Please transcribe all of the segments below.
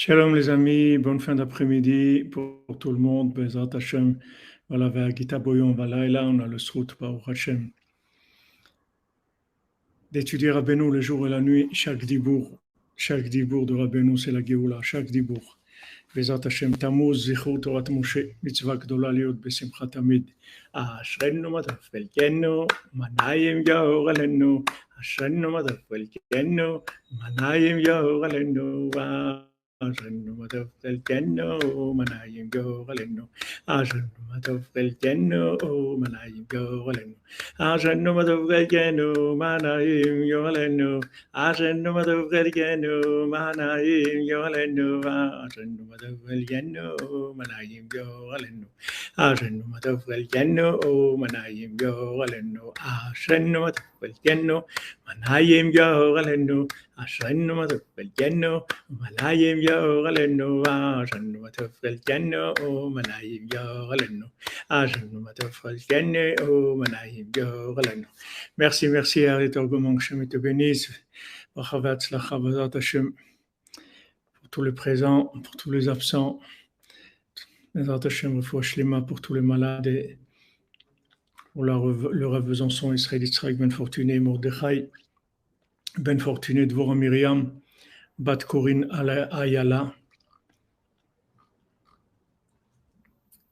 Shalom les amis, bonne fin d'après-midi pour tout le monde. Bezrat Hashem, voilà, vers Gita Boyon, voilà, et là on a le Srout, Baruch Hashem, d'étudier Rabbeinu le jour et la nuit, chaque dibour de Rabbeinu c'est la Géoula, chaque dibour. Bezrat Hashem, Tammuz, Zichur, Torat Moshe, Mitzvah Gdola Liot, Besimcha Tamid. Ashrenu Matav Velkenu, Manayim Yaor Alenu, Ashrenu Matav Velkenu, Manayim Yaor Alenu. Ajenu Matav Velkenu, Manayim Yaor Alenu. Ajenu Matav Velkenu, Manayim Yaor Alenu. Ajenu Matav Velkenu, Manayim Yaor Alenu. Ajenu Matav Velkenu, Manayim Yaor Alenu. Ajenu Matav Velkenu, Manayim Yaor Alenu. Ajenu Matav Velkenu, Manayim Yaor Alenu. Ajenu Matav Velkenu, Manayim Yaor Alenu. Ashenu Matav Velkenu, Manayim Yaor Alenu. Ashenu Matav Velkenu, Manayim Yaor Alenu. Ashenu Matav Velkenu, Manayim Yaor Alenu. Merci, merci, Arit Orgomon, que Hashem te bénisse. Bracha v'atzlacha b'ezrat Hashem, pour tous les présents, pour tous les absents. B'ezrat Hashem, refoua shlema pour tous les malades et pour le Rav Besançon, Israël Yitzhak Ben Fortuné, Mordechai Ben Fortuné, Dvorah Miriam, Bat Corinne Ayala,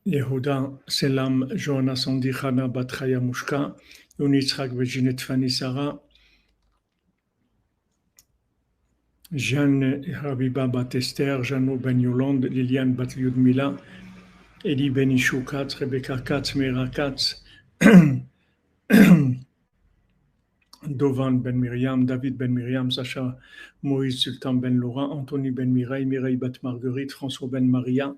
Yehuda Selam, Johanna Sandi Chana, Bat Chaya Mushka, Yoni Yitzhak Bejinet Fani Sarah, Jeanne Habiba Bat Esther, Jano Ben Yolande, Liliane Bat Lyudmila, Eli Ben Ishu Katz, Rebecca Katz, Meira Katz, Dovan Ben Miriam, David Ben Miriam, Sacha Moïse Sultan Ben Laurent, Anthony Ben Mireille, Mireille Bat Marguerite, François Ben Maria,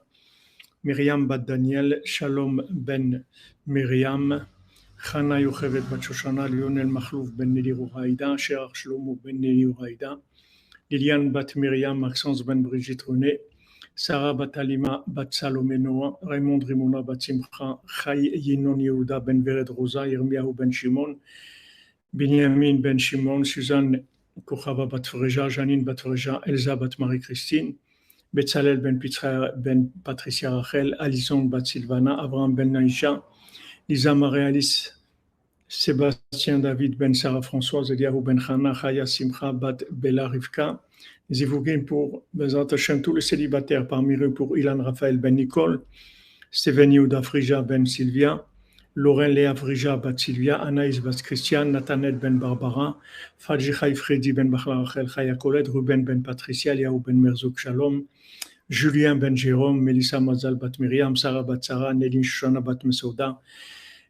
Myriam Bat Daniel, Shalom Ben Myriam, Chana Yochevet Bat Shoshana, Lionel Machlouf Ben Neli Rouraïda, Sherar Shlomo Ben Neli Rouraïda, Liliane Bat Myriam, Maxence Ben Brigitte René, Sarah Bat Alima Bat Salomé Noah, Raymond Rimona Bat Simcha, Chai Yinon Yehuda Ben Vered Rosa, Yirmiyahu Ben Shimon, Binyamin Ben Shimon, Suzanne Kochava Bat Freja, Janine Bat Freja, Elsa Bat Marie-Christine, Betzalel Ben Patricia Rachel, Alison Bat Sylvana, Abraham Ben Naïcha, Lisa Marie Alice, Sébastien David Ben Sarah Françoise, Eliahu Ben Chana, Chaya Simcha Bat Bella Rivka, Zivugim pour Bezrat Hashem, tous les célibataires, parmi eux pour Ilan Raphaël Ben Nicole, Steven Yehuda Frija Ben Sylvia, Lauren Léa Frija Bat Sylvia, Anaïs Bat Christian, Nathanael Ben Barbara, Fadji Chai Fredi Ben Bachla Rachel Chaya Colette, Ruben Ben Patricia, Eliahu Ben Merzouk Shalom, Julien Ben Jérôme, Melissa Mazal Bat Miriam, Sarah Bat Sarah, Nelly Shoshana Bat Mesouda,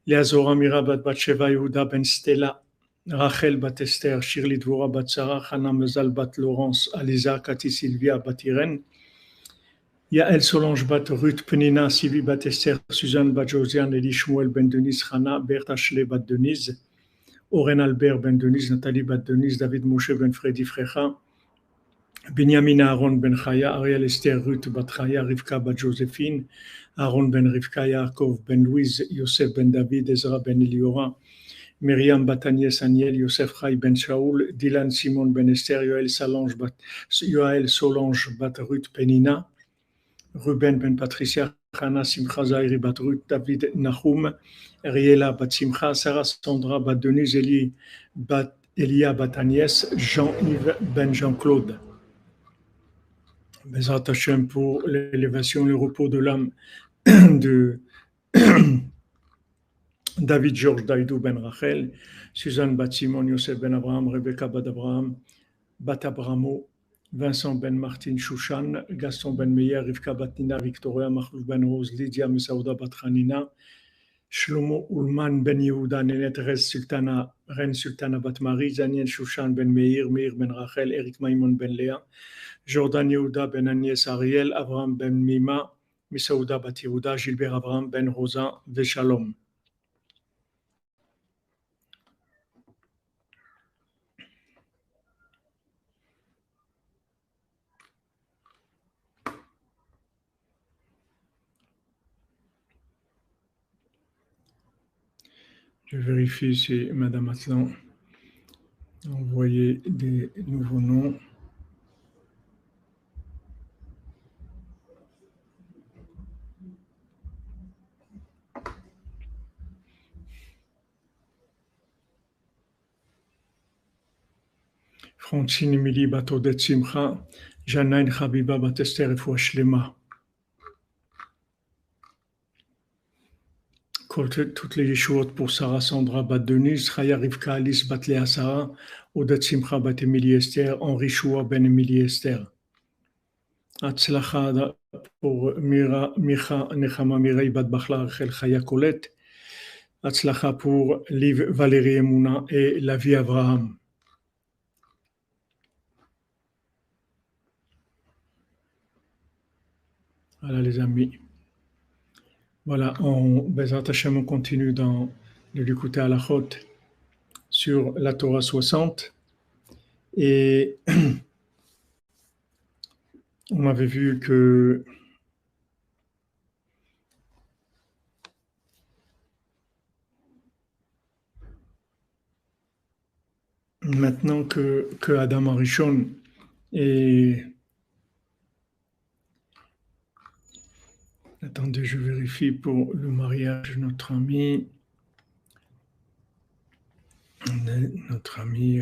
Léa Zora Mira Bat Batsheva, Yehuda Ben Stella, Rachel Bat Esther, Shirley Dvora Bat Sarah, Hana Mazal Bat Laurence, Aliza Cathy Sylvia Bat Irène, Yael Solange Bat Ruth Penina, Sylvie Bat Esther, Suzanne Bat Josiane, Elie Shmuel Ben Denise, Hana, Bertha Ashley Bat Denise, Oren Albert Ben Denise, Nathalie Bat Denise, David Moshe Ben Freddy Frecha, Binyamin Aaron Ben Chaya, Ariel Esther Ruth Bat Chaya, Rivka Bat Joséphine, Aaron Ben Rivka, Yaakov Ben Louise, Yosef Ben David, Ezra Ben Eliora, Myriam Bat Agnès Aniel, Yosef Chai Ben Shaoul, Dylan Simon Ben Esther, Yoel Solange Bat Ruth Penina, Ruben Ben Patricia, Chana Simcha Zahiri Bat Ruth, David Nahum, Riela Bat Simcha, Sarah Sandra Bat Denise, Elia Bat Agnès, Jean-Yves Ben Jean-Claude. Bezrat Hashem pour l'élévation, le repos de l'âme de David Georges Daïdou Ben Rachel, Suzanne Bat Simon, Yosef Ben Abraham, Rebecca Bat Abraham, Bat Abramo, Vincent Ben Martin Chouchan, Gaston Ben Meyer, Rivka Bat Nina, Victoria, Mahlouf Ben Rose, Lydia Mesaouda Bat Hanina, Shlomo Ulman Ben Yehuda, Nenet Rez Sultana, Reine Sultana Bat Marie, Daniel Chouchan Ben Meir, Meir Ben Rachel, Eric Maïmon Ben Léa, Jordan Yehuda Ben Agnès Ariel, Abraham Ben Mima, Misaouda Bat Yehuda, Gilbert Abraham Ben Rosa, Veshalom. Je vérifie si Madame Atlan a envoyé des nouveaux noms. Francine Emily bat Odette Simcha, Janaïn Habiba bat Esther Refoua Shlema. Toutes les Yeshuot pour Sarah Sandra bat Denise, Chaya Rivka Alice bat Léa Sarah, Odette Simcha bat Émilie Esther, Henri Choua ben Émilie Esther. Atzlacha pour Micha Nechama Mireille bat Bachla Rachel Chaya Colette. Atzlacha pour Liv Valérie Emouna et Lavi Abraham. Voilà les amis. Voilà, Bezrat Hashem, on continue de l'écouter à la chôte sur la Torah 60. Et on avait vu que maintenant que Adam Arishon est... Attendez, je vérifie pour le mariage de notre ami. Notre ami...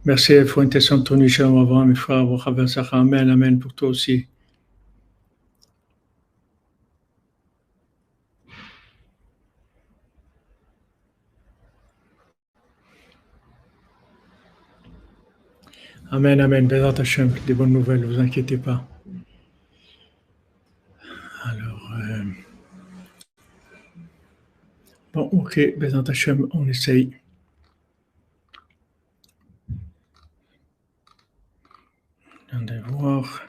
Merci, Fuentes Anthony, Shalom Avraham, mes frères, Amen, Amen pour toi aussi. Amen, Amen, Bezrat Hashem, des bonnes nouvelles, ne vous inquiétez pas. Alors, bon, ok, Bezrat Hashem, on essaye. On va voir.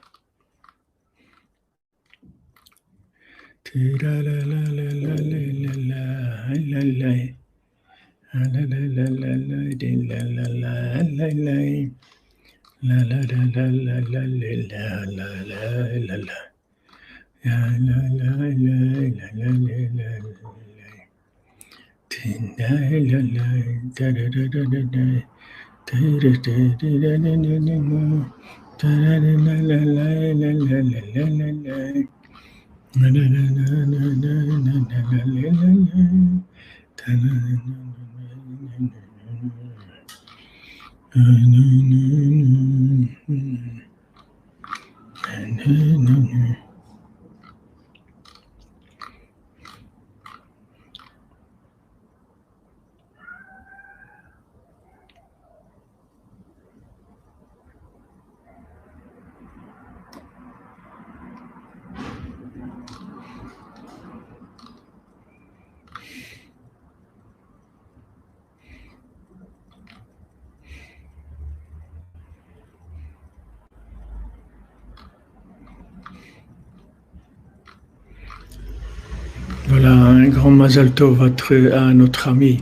Voilà, un grand Mazal Tov à notre ami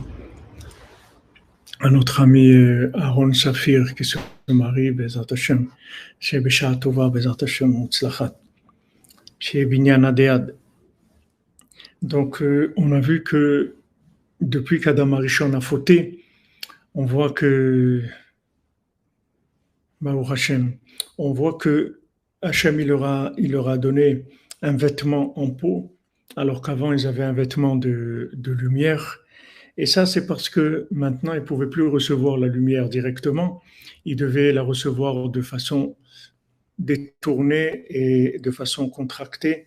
Aaron Safir qui se marie, Bezrat Hashem, chez Besha Tova, Bezrat Hashem, Mutzlachat, chez Binyan Adead. Donc, on a vu que depuis qu'Adam Arishon a fauté, on voit que, Baruch Hashem, on voit que Hashem il leur a donné un vêtement en peau, alors qu'avant ils avaient un vêtement de lumière. Et ça, c'est parce que maintenant, ils ne pouvaient plus recevoir la lumière directement. Ils devaient la recevoir de façon détournée et de façon contractée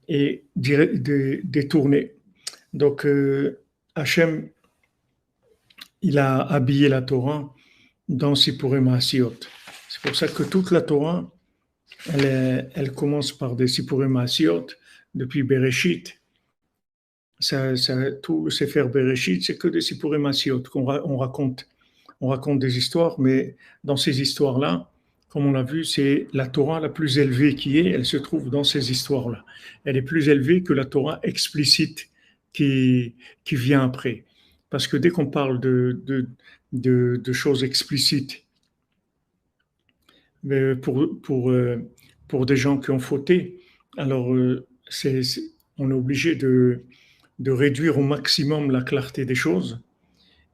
et détournée. Donc, Hachem, il a habillé la Torah dans Sipurei Maasiot. C'est pour ça que toute la Torah, elle commence par des Sipurei Maasiot depuis Bereshit. Tout le Sefer Bereshit, c'est que des Sipurei Maasiot qu'on raconte. On raconte des histoires, mais dans ces histoires-là, comme on l'a vu, c'est la Torah la plus élevée qui est, elle se trouve dans ces histoires-là. Elle est plus élevée que la Torah explicite qui, qui vient après. Parce que dès qu'on parle de choses explicites, pour des gens qui ont fauté, alors on est obligé de réduire au maximum la clarté des choses.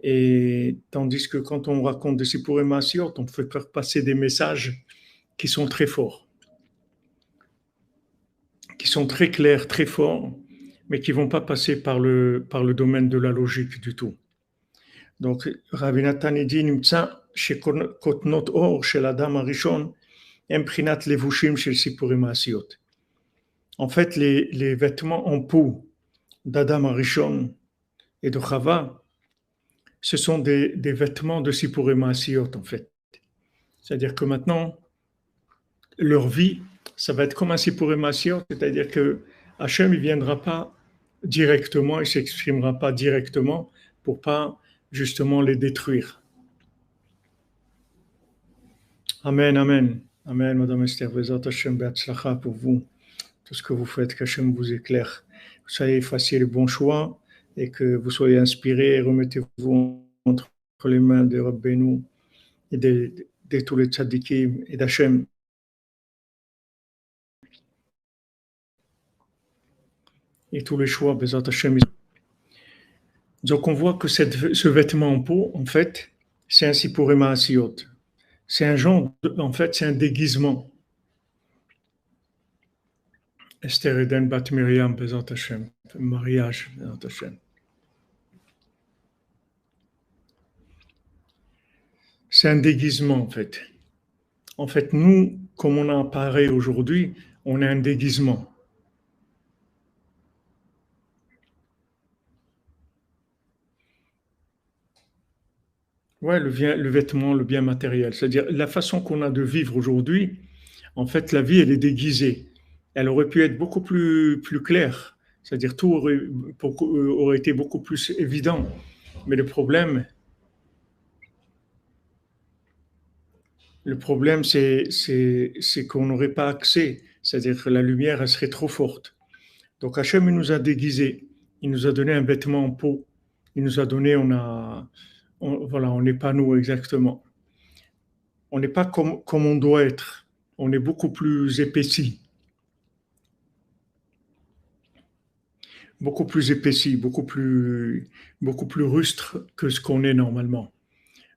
Et tandis que quand on raconte des Sipur et Maasiot, on peut faire passer des messages qui sont très forts, qui sont très clairs, très forts, mais qui ne vont pas passer par le domaine de la logique du tout. Donc, Rabbi Nathan dit, Nimtza, shekotnot or shel Adam harishon, emprinat levushim shel Sipur et Maasiot. En fait, les vêtements en peau d'Adam harishon et de Chava, ce sont des vêtements de Sipur et Maasiot, en fait. C'est-à-dire que maintenant, leur vie, ça va être comme un Sipur et Maasiot, c'est-à-dire que Hachem, il ne viendra pas directement, il ne s'exprimera pas directement pour pas justement les détruire. Amen, amen. Amen, Madame Esther, Bezat Hachem, Be'atzlacha pour vous. Tout ce que vous faites, qu'Hachem vous éclaire. Vous soyez fassiez les bons choix et que vous soyez inspirés. Remettez-vous entre les mains de Rabbeinu et de tous les tzadikim et d'Hachem. Et tous les choix, Bezat Hachem. Donc on voit que ce vêtement en peau, en fait, c'est un Sipur et Maasiot. C'est un genre, en fait, c'est un déguisement. Esther Eden Bat Miriam, Bezat Hachem, mariage, Bezat Hachem. C'est un déguisement, en fait. En fait, nous, comme on apparaît aujourd'hui, on a un déguisement. Ouais, le vêtement, le bien matériel. C'est-à-dire la façon qu'on a de vivre aujourd'hui, en fait, la vie, elle est déguisée. Elle aurait pu être beaucoup plus claire. C'est-à-dire tout aurait été beaucoup plus évident. Mais le problème c'est qu'on n'aurait pas accès. C'est-à-dire que la lumière, elle serait trop forte. Donc Hachem, il nous a déguisés. Il nous a donné un vêtement en peau. Il nous a donné, voilà, on n'est pas nous exactement. On n'est pas comme on doit être. On est beaucoup plus épaissi. Beaucoup plus épaissi, beaucoup plus rustre que ce qu'on est normalement.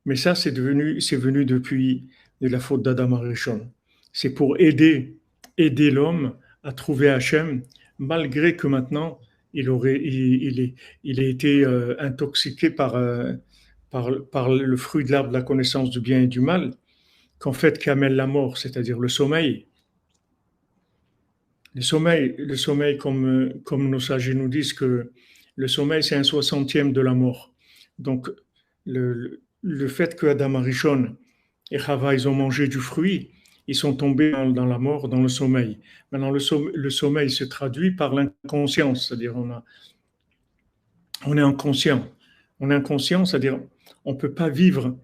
Mais ça, c'est venu depuis la faute d'Adam Arishon. C'est pour aider l'homme à trouver Hachem, malgré que maintenant, il a été intoxiqué par le fruit de l'arbre de la connaissance du bien et du mal, qu'en fait, qui amène la mort, c'est-à-dire le sommeil. Le sommeil comme nos sages nous disent que le sommeil, c'est un soixantième de la mort. Donc, le fait que Adam Arishon et Chava, ils ont mangé du fruit, ils sont tombés dans la mort, dans le sommeil. Maintenant, le sommeil se traduit par l'inconscience, c'est-à-dire on est inconscient. On est inconscient, c'est-à-dire on ne peut pas vivre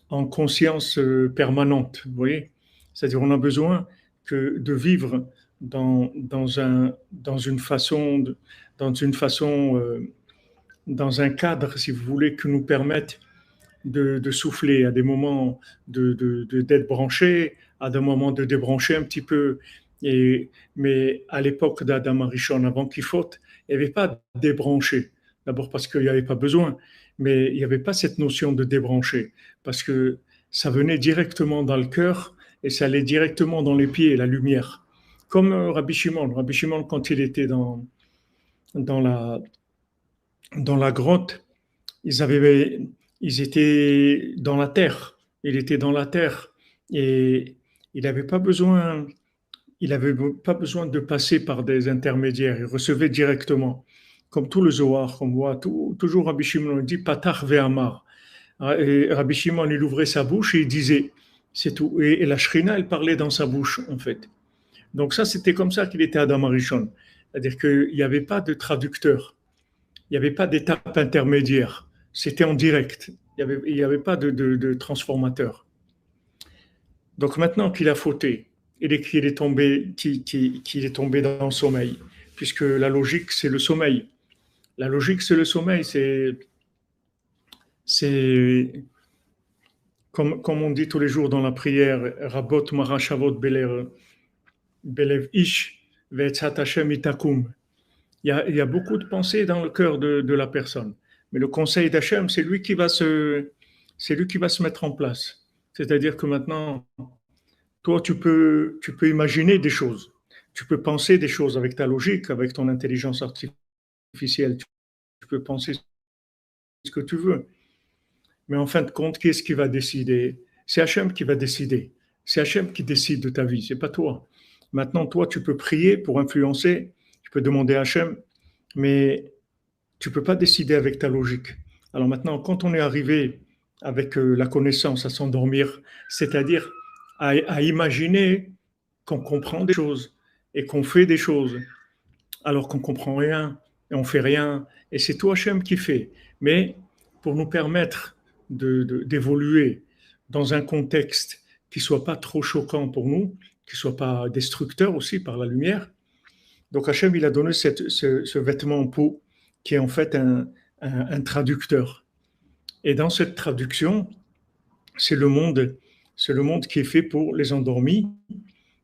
en conscience permanente, vous voyez. C'est-à-dire on a besoin de vivre dans une façon, dans un cadre, si vous voulez, qui nous permette de souffler à des moments d'être branché, à des moments de débrancher un petit peu. Mais à l'époque d'Adam Arishon, avant qu'il faute, il n'y avait pas de débrancher. D'abord parce qu'il n'y avait pas besoin, mais il n'y avait pas cette notion de débrancher, parce que ça venait directement dans le cœur et ça allait directement dans les pieds, la lumière. Comme Rabbi Shimon. Rabbi Shimon, quand il était dans la grotte, ils étaient dans la terre. Il était dans la terre et il n'avait pas besoin, il avait pas besoin de passer par des intermédiaires. Il recevait directement, comme tout le Zohar qu'on voit. Toujours Rabbi Shimon dit Patach ve'amar. Et Rabbi Shimon, il ouvrait sa bouche et il disait, c'est tout. Et la Shrina, elle parlait dans sa bouche, en fait. Donc ça, c'était comme ça qu'il était Adam Arishon. C'est-à-dire qu'il n'y avait pas de traducteur. Il n'y avait pas d'étape intermédiaire. C'était en direct. Il n'y avait pas de transformateur. Donc maintenant qu'il a fauté, qu'il est tombé, qu'il est tombé dans le sommeil, puisque la logique, c'est le sommeil. La logique, c'est le sommeil. C'est comme on dit tous les jours dans la prière, Rabot Marashavot Belev Ish, Ve'etzat Hashem Itakum. Il y a beaucoup de pensées dans le cœur de la personne. Mais le conseil d'Hachem, c'est lui qui va se mettre en place. C'est-à-dire que maintenant, toi, tu peux imaginer des choses. Tu peux penser des choses avec ta logique, avec ton intelligence artificielle. Tu peux penser ce que tu veux. Mais en fin de compte, qui est-ce qui va décider? C'est Hachem qui va décider. C'est Hachem qui décide de ta vie, c'est pas toi. Maintenant, toi, tu peux prier pour influencer, tu peux demander à Hachem, mais tu peux pas décider avec ta logique. Alors maintenant, quand on est arrivé avec la connaissance à s'endormir, c'est-à-dire à imaginer qu'on comprend des choses et qu'on fait des choses, alors qu'on comprend rien et on fait rien, et c'est toi Hachem qui fait. Mais pour nous permettre d'évoluer dans un contexte qui soit pas trop choquant pour nous, qui soit pas destructeur aussi par la lumière. Donc Hachem, il a donné ce vêtement en peau qui est en fait un traducteur. Et dans cette traduction, c'est le monde, c'est le monde qui est fait pour les endormis.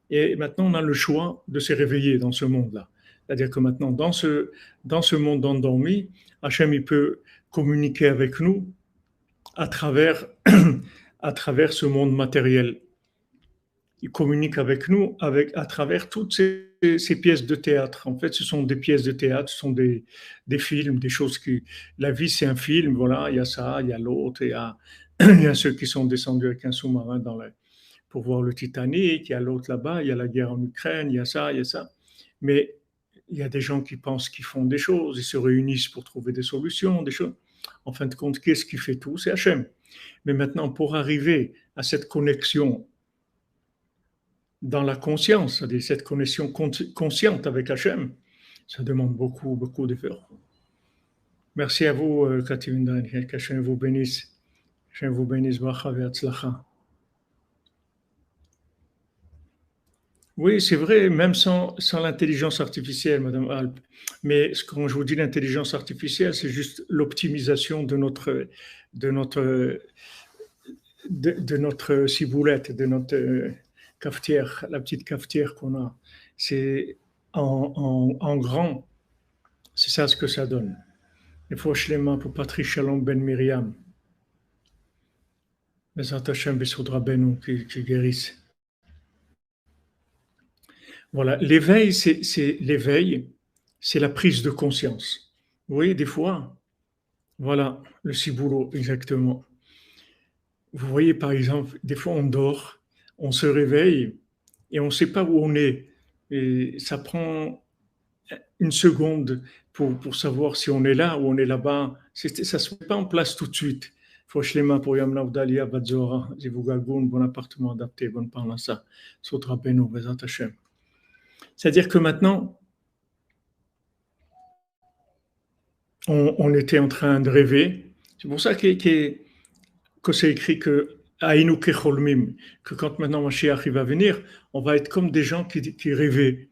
Et maintenant, on a le choix de se réveiller dans ce monde-là. C'est-à-dire que maintenant, dans ce monde endormi, Hachem, il peut communiquer avec nous à travers, à travers ce monde matériel. Il communique avec nous à travers toutes ces pièces de théâtre. En fait, ce sont des pièces de théâtre, ce sont des films, des choses qui... La vie, c'est un film, voilà, il y a ça, il y a l'autre, il y a ceux qui sont descendus avec un sous-marin pour voir le Titanic, il y a l'autre là-bas, il y a la guerre en Ukraine, il y a ça, il y a ça. Mais il y a des gens qui pensent qu'ils font des choses, ils se réunissent pour trouver des solutions, des choses. En fin de compte, qu'est-ce qui fait tout? C'est Hachem. Mais maintenant, pour arriver à cette connexion dans la conscience, c'est-à-dire cette connexion consciente avec Hachem, ça demande beaucoup, beaucoup d'efforts. Merci à vous, Cathy Windan, qu'Hachem vous bénisse. Hachem vous bénisse, bracha ve'atzlacha. Oui, c'est vrai, même sans l'intelligence artificielle, Madame Alp. Mais quand je vous dis l'intelligence artificielle, c'est juste l'optimisation de notre, de notre ciboulette, de notre cafetière, la petite cafetière qu'on a. C'est en grand, c'est ça ce que ça donne. Il faut les mains pour Patrick Shalom Ben Miriam. Bezat Hashem Bessoudra Benou qui guérisse. Voilà, l'éveil, l'éveil, c'est la prise de conscience. Vous voyez, des fois, voilà, le ciboulot, exactement. Vous voyez, par exemple, des fois, on dort, on se réveille et on ne sait pas où on est. Et ça prend une seconde pour savoir si on est là ou on est là-bas. Ça ne se met pas en place tout de suite. Foshlema pour Yamna Vdalia Badzora, Zivugalgun, bon appartement adapté, bonne parnassa, Sotra Beno, Bezat Hashem. C'est-à-dire que maintenant, on était en train de rêver. C'est pour ça que c'est écrit que Aïnou Kecholmim, que quand maintenant Mashiach va venir, on va être comme des gens qui rêvaient.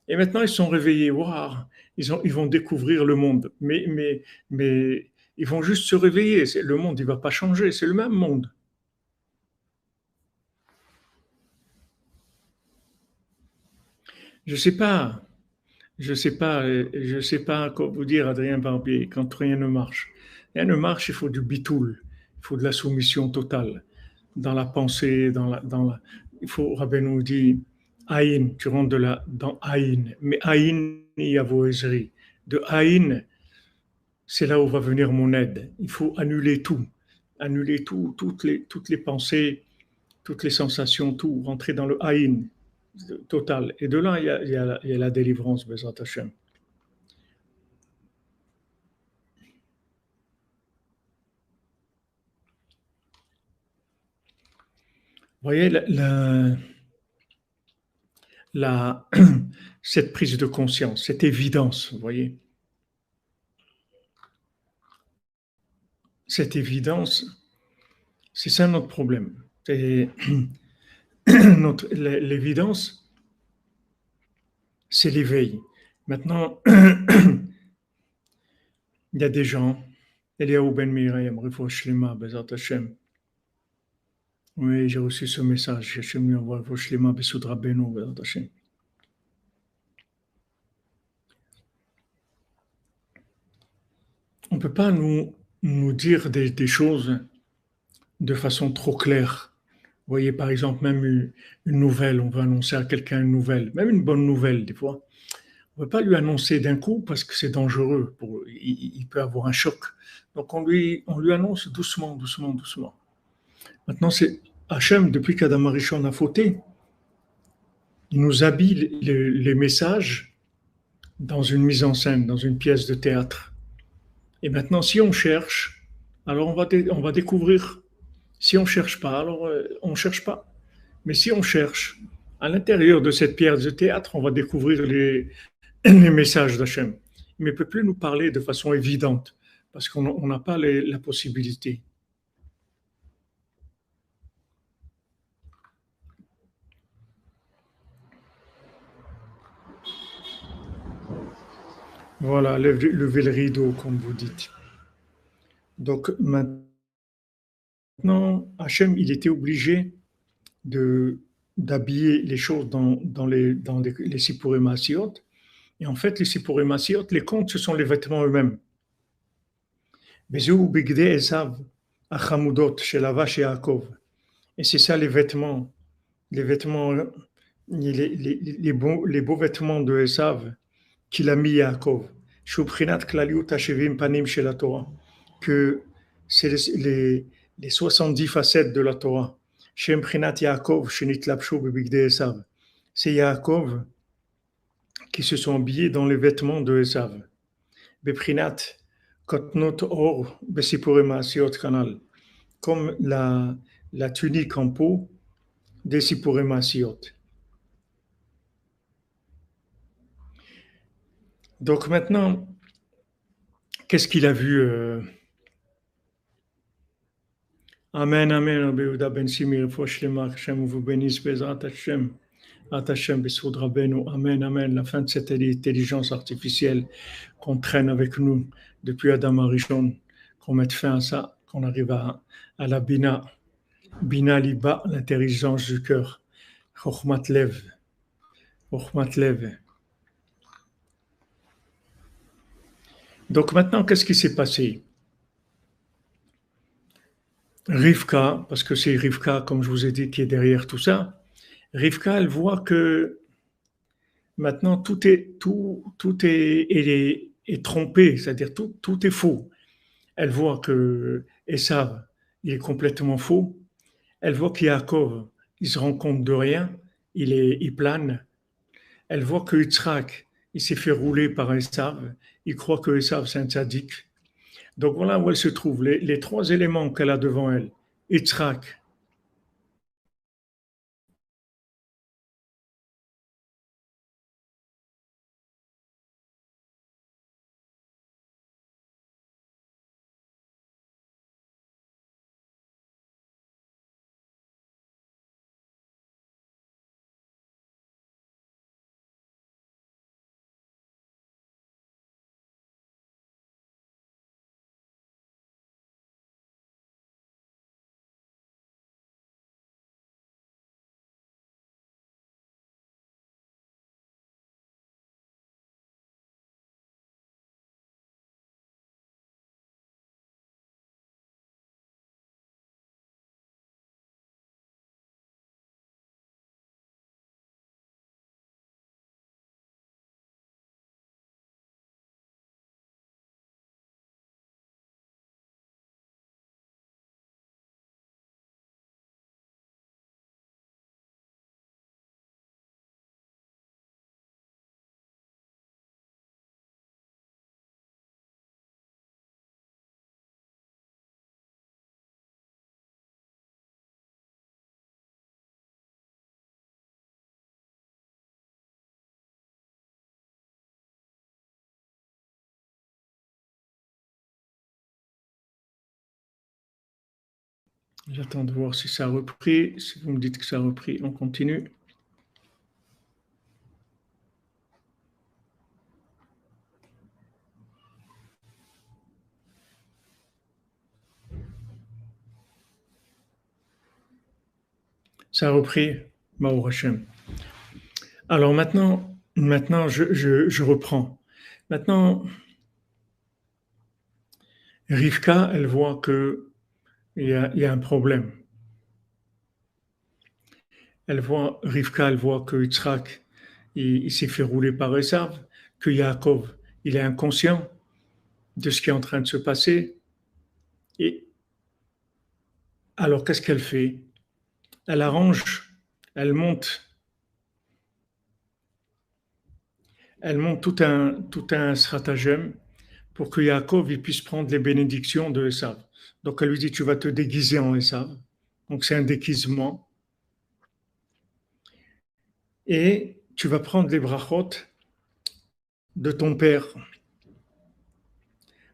Et maintenant, ils sont réveillés. Waouh, ils vont découvrir le monde. Mais ils vont juste se réveiller. Le monde, il ne va pas changer. C'est le même monde. Je ne sais pas. Je sais pas quoi vous dire, Adrien Barbier, quand rien ne marche. Rien ne marche, il faut du bitoul. Il faut de la soumission totale. Dans la pensée, il faut, Rabbi nous dit, Aïn, tu rentres dans Aïn. Mais Aïn, il y a vos ésri. De Aïn, c'est là où va venir mon aide. Il faut annuler tout. Annuler tout, toutes les pensées, toutes les sensations, tout. Rentrer dans le Aïn total. Et de là, il y a la délivrance, Bezrat Hashem. Vous voyez, la- cette prise de conscience, cette évidence, vous voyez, cette évidence, c'est ça notre problème. L'évidence, c'est l'éveil. Maintenant, il y a des gens, Eliaou Ben Miriam, Refosh Lema, Bezat Hashem. Oui, j'ai reçu ce message. Hashem lui envoie Refosh Lema, Besud Rabbeinu, Bezat Hashem. On ne peut pas nous dire des choses de façon trop claire. Vous voyez, par exemple, même une nouvelle, on veut annoncer à quelqu'un une nouvelle, même une bonne nouvelle, des fois. On ne peut pas lui annoncer d'un coup parce que c'est dangereux. Il peut avoir un choc. Donc, on lui annonce doucement, doucement, doucement. Maintenant, c'est Hachem, depuis qu'Adam Arishon a fauté, il nous habille les messages dans une mise en scène, dans une pièce de théâtre. Et maintenant, si on cherche, alors on va découvrir. Si on ne cherche pas, alors on ne cherche pas. Mais si on cherche, à l'intérieur de cette pièce de théâtre, on va découvrir les messages d'Hachem. Il ne peut plus nous parler de façon évidente, parce qu'on n'a pas la possibilité. Voilà, lever le rideau, comme vous dites. Donc maintenant, Hachem, il était obligé de d'habiller les choses dans les Sippurim Maasiot. Et en fait, les Sippurim Maasiot, les contes, ce sont les vêtements eux-mêmes. Bezou bigde esav achamudot shelavash Yaakov. Et c'est ça les vêtements, les beaux vêtements de Esav qu'il a mis Yaakov. Shubrinat klaliut hashevim panim shel la Torah. Que c'est les 70 facettes de la Torah. Shem prinat Yaakov shenit lapshu bebigde Esav. C'est Yaakov qui se sont habillés dans les vêtements de Esav. Beprinat kotnot or besipurim asiot kanal. Comme la tunique en peau des sipurim asiot. Donc maintenant, qu'est-ce qu'il a vu Amen, Amen, Rabbi Yehuda Ben Simir, Foshlema, Hashem vous bénisse, Bezrat Hashem, At Hashem, Bessoud Rabbeinu, Amen, Amen, la fin de cette intelligence artificielle qu'on traîne avec nous depuis Adam Arishon, qu'on mette fin à ça, qu'on arrive à la Bina Liba, l'intelligence du cœur, Chochmat Lev, Chochmat Lev. Donc maintenant, qu'est-ce qui s'est passé? Rivka, parce que c'est Rivka, comme je vous ai dit, qui est derrière tout ça. Rivka, elle voit que maintenant tout est trompé, c'est-à-dire tout est faux. Elle voit que Esav, il est complètement faux. Elle voit qu'Yaakov, il se rend compte de rien, il plane. Elle voit que Yitzhak, il s'est fait rouler par Esav. Il croit que Esav, c'est un tzaddik. Donc voilà où elle se trouve, les trois éléments qu'elle a devant elle. Yitzhak, J'attends de voir si ça a repris. Si vous me dites que ça a repris, on continue. Ça a repris, Ma'or Hashem. Alors maintenant je reprends. Maintenant, Rivka, elle voit que il y a un problème. Elle voit que Yitzhak, il s'est fait rouler par Esav, que Yaakov, il est inconscient de ce qui est en train de se passer. Et alors, qu'est-ce qu'elle fait? Elle arrange, elle monte, elle monte tout un stratagème pour que Yaakov il puisse prendre les bénédictions de Esav. Donc, elle lui dit, tu vas te déguiser en Esav. Donc, c'est un déguisement. Et tu vas prendre les brachot de ton père.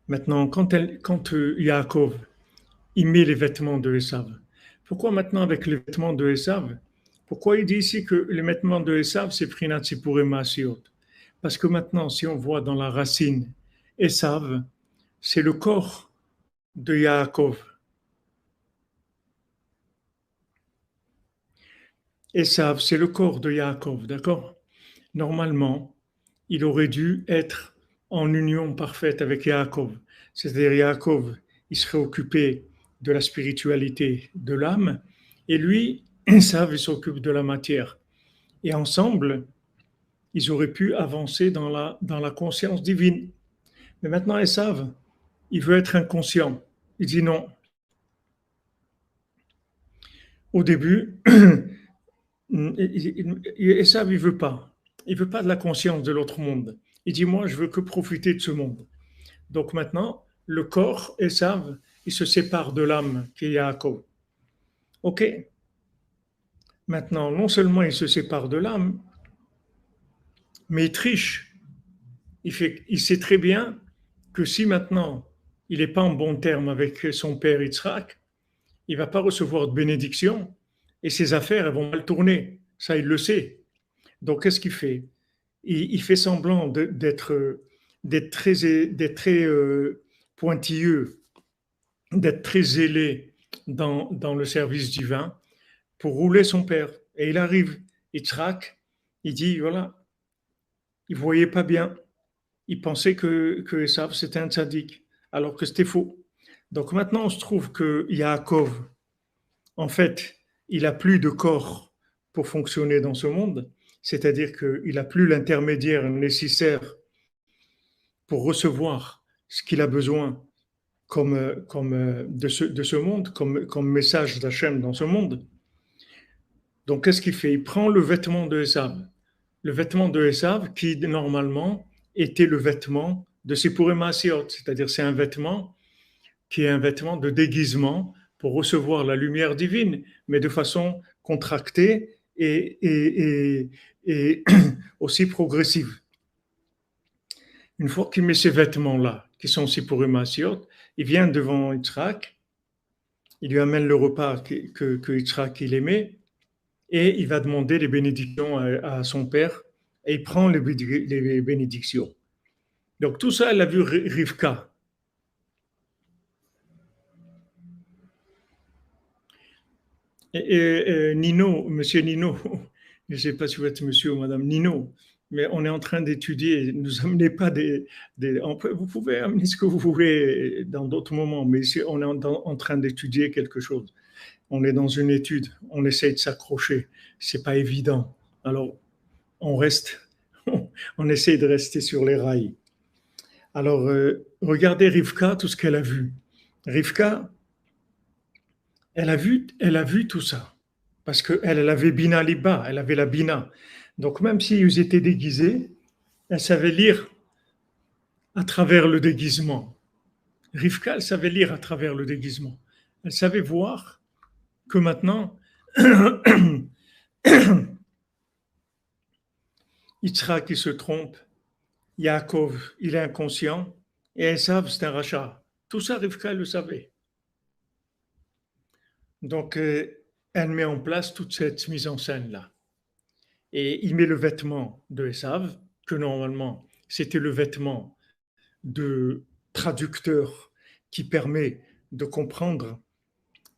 Maintenant, quand Yaakov il met les vêtements de Esav. Pourquoi maintenant avec les vêtements de Esav? Pourquoi il dit ici que les vêtements de Esav, c'est Prinat Sipurim Maasiot? Parce que maintenant, si on voit dans la racine, Esav, c'est le corps de Yaakov. Esav, c'est le corps de Yaakov, d'accord? Normalement, il aurait dû être en union parfaite avec Yaakov. C'est-à-dire Yaakov, il serait occupé de la spiritualité de l'âme, et lui, Esav, il s'occupe de la matière. Et ensemble, ils auraient pu avancer dans la conscience divine. Mais maintenant, Esav, il veut être inconscient. Il dit non. Au début, Esav, il veut pas. Il veut pas de la conscience de l'autre monde. Il dit, moi, je veux que profiter de ce monde. Donc maintenant, le corps, Esav, il se sépare de l'âme qui est Yaakov. Ok. Maintenant, non seulement il se sépare de l'âme, mais il triche. Il sait très bien que si maintenant il n'est pas en bon terme avec son père Yitzhak, il ne va pas recevoir de bénédiction et ses affaires elles vont mal tourner. Ça, il le sait. Donc, qu'est-ce qu'il fait? Il fait semblant d'être très pointilleux, d'être très zélé dans le service divin pour rouler son père. Et il arrive, Yitzhak, il dit, voilà, il ne voyait pas bien. Il pensait que Esav, c'était un tzaddik, alors que c'était faux. Donc maintenant, on se trouve que Yaakov, en fait, il n'a plus de corps pour fonctionner dans ce monde, c'est-à-dire qu'il n'a plus l'intermédiaire nécessaire pour recevoir ce qu'il a besoin de ce monde, comme message d'Hachem dans ce monde. Donc qu'est-ce qu'il fait? Il prend le vêtement de Esav. Le vêtement de Esav qui, normalement, était le vêtement de Sipurei Maasiot, c'est-à-dire c'est un vêtement qui est un vêtement de déguisement pour recevoir la lumière divine, mais de façon contractée et aussi progressive. Une fois qu'il met ces vêtements-là, qui sont Sipurei Maasiot, il vient devant Yitzhak, il lui amène le repas que Yitzhak il aimait, et il va demander les bénédictions à son père, et il prend les bénédictions. Donc tout ça, elle a vu Rivka. Nino, monsieur Nino, je ne sais pas si vous êtes monsieur ou madame Nino, mais on est en train d'étudier. Ne nous amenez pas vous pouvez amener ce que vous voulez dans d'autres moments, mais ici, on est en train d'étudier quelque chose. On est dans une étude, on essaye de s'accrocher. C'est pas évident. Alors, on reste, on essaye de rester sur les rails. Alors, regardez Rivka, tout ce qu'elle a vu. Rivka, elle a vu tout ça. Parce qu'elle avait Bina Liba, elle avait la Bina. Donc, même s'ils étaient déguisés, elle savait lire à travers le déguisement. Rivka, elle savait lire à travers le déguisement. Elle savait voir que maintenant, Yitzhak, il se trompe, Yaakov, il est inconscient, et Esav, c'est un rachat. Tout ça, Rivka, elle le savait. Donc, elle met en place toute cette mise en scène-là. Et il met le vêtement de Esav, que normalement, c'était le vêtement de traducteur qui permet de comprendre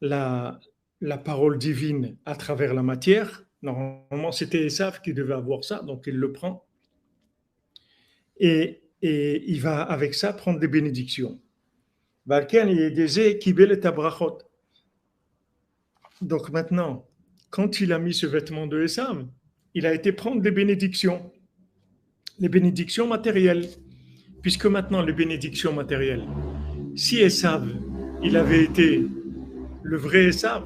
la, la parole divine à travers la matière. Normalement, c'était Esav qui devait avoir ça, donc il le prend. Et il va avec ça prendre des bénédictions. Donc maintenant, quand il a mis ce vêtement de Esav, il a été prendre des bénédictions, les bénédictions matérielles. Puisque maintenant, les bénédictions matérielles, si Esav, il avait été le vrai Esav,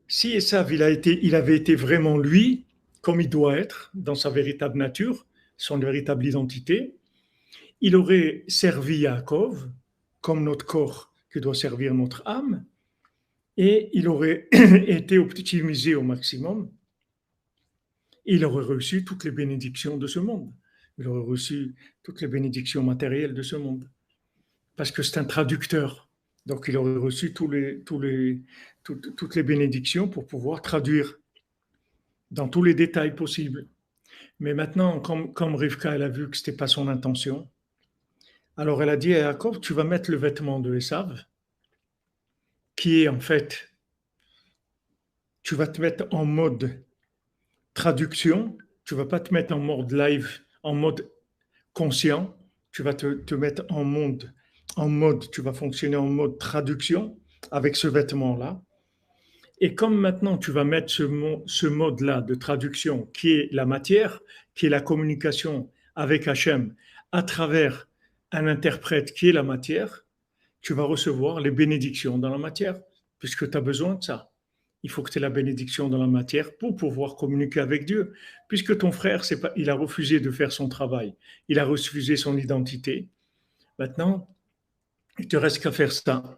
si Esav, il avait été vraiment lui, comme il doit être, dans sa véritable nature, son véritable identité, il aurait servi Yaakov comme notre corps qui doit servir notre âme, et il aurait été optimisé au maximum. Il aurait reçu toutes les bénédictions de ce monde. Il aurait reçu toutes les bénédictions matérielles de ce monde. Parce que c'est un traducteur. Donc il aurait reçu toutes les bénédictions pour pouvoir traduire dans tous les détails possibles. Mais maintenant, comme Rivka, elle a vu que ce n'était pas son intention, alors elle a dit à Jacob, tu vas mettre le vêtement de Esav, qui est en fait, tu vas te mettre en mode traduction, tu vas pas te mettre en mode live, en mode conscient, tu vas te mettre en mode, tu vas fonctionner en mode traduction avec ce vêtement-là. Et comme maintenant tu vas mettre ce mode-là de traduction qui est la matière, qui est la communication avec Hachem à travers un interprète qui est la matière, tu vas recevoir les bénédictions dans la matière, puisque tu as besoin de ça. Il faut que tu aies la bénédiction dans la matière pour pouvoir communiquer avec Dieu. Puisque ton frère, il a refusé de faire son travail, il a refusé son identité. Maintenant, il te reste qu'à faire ça.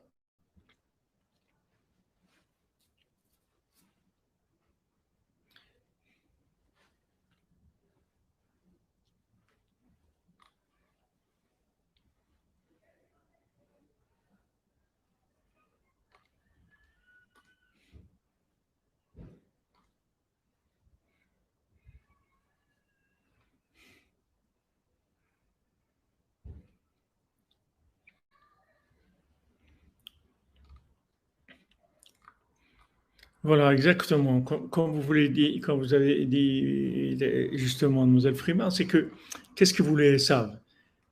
Voilà, exactement. Comme vous voulez dire, quand vous avez dit justement, Mlle Freeman, c'est que qu'est-ce que voulait Esav?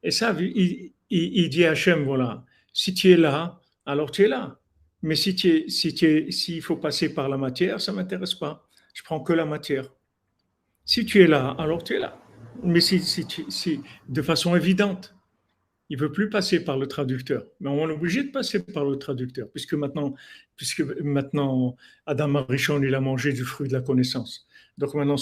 Esav, il dit à Hachem, voilà, si tu es là, alors tu es là. Mais s'il faut passer par la matière, ça ne m'intéresse pas. Je prends que la matière. Si tu es là, alors tu es là. Mais de façon évidente. Il ne veut plus passer par le traducteur. Mais on est obligé de passer par le traducteur, puisque maintenant Adam Arishon, il a mangé du fruit de la connaissance. Donc maintenant,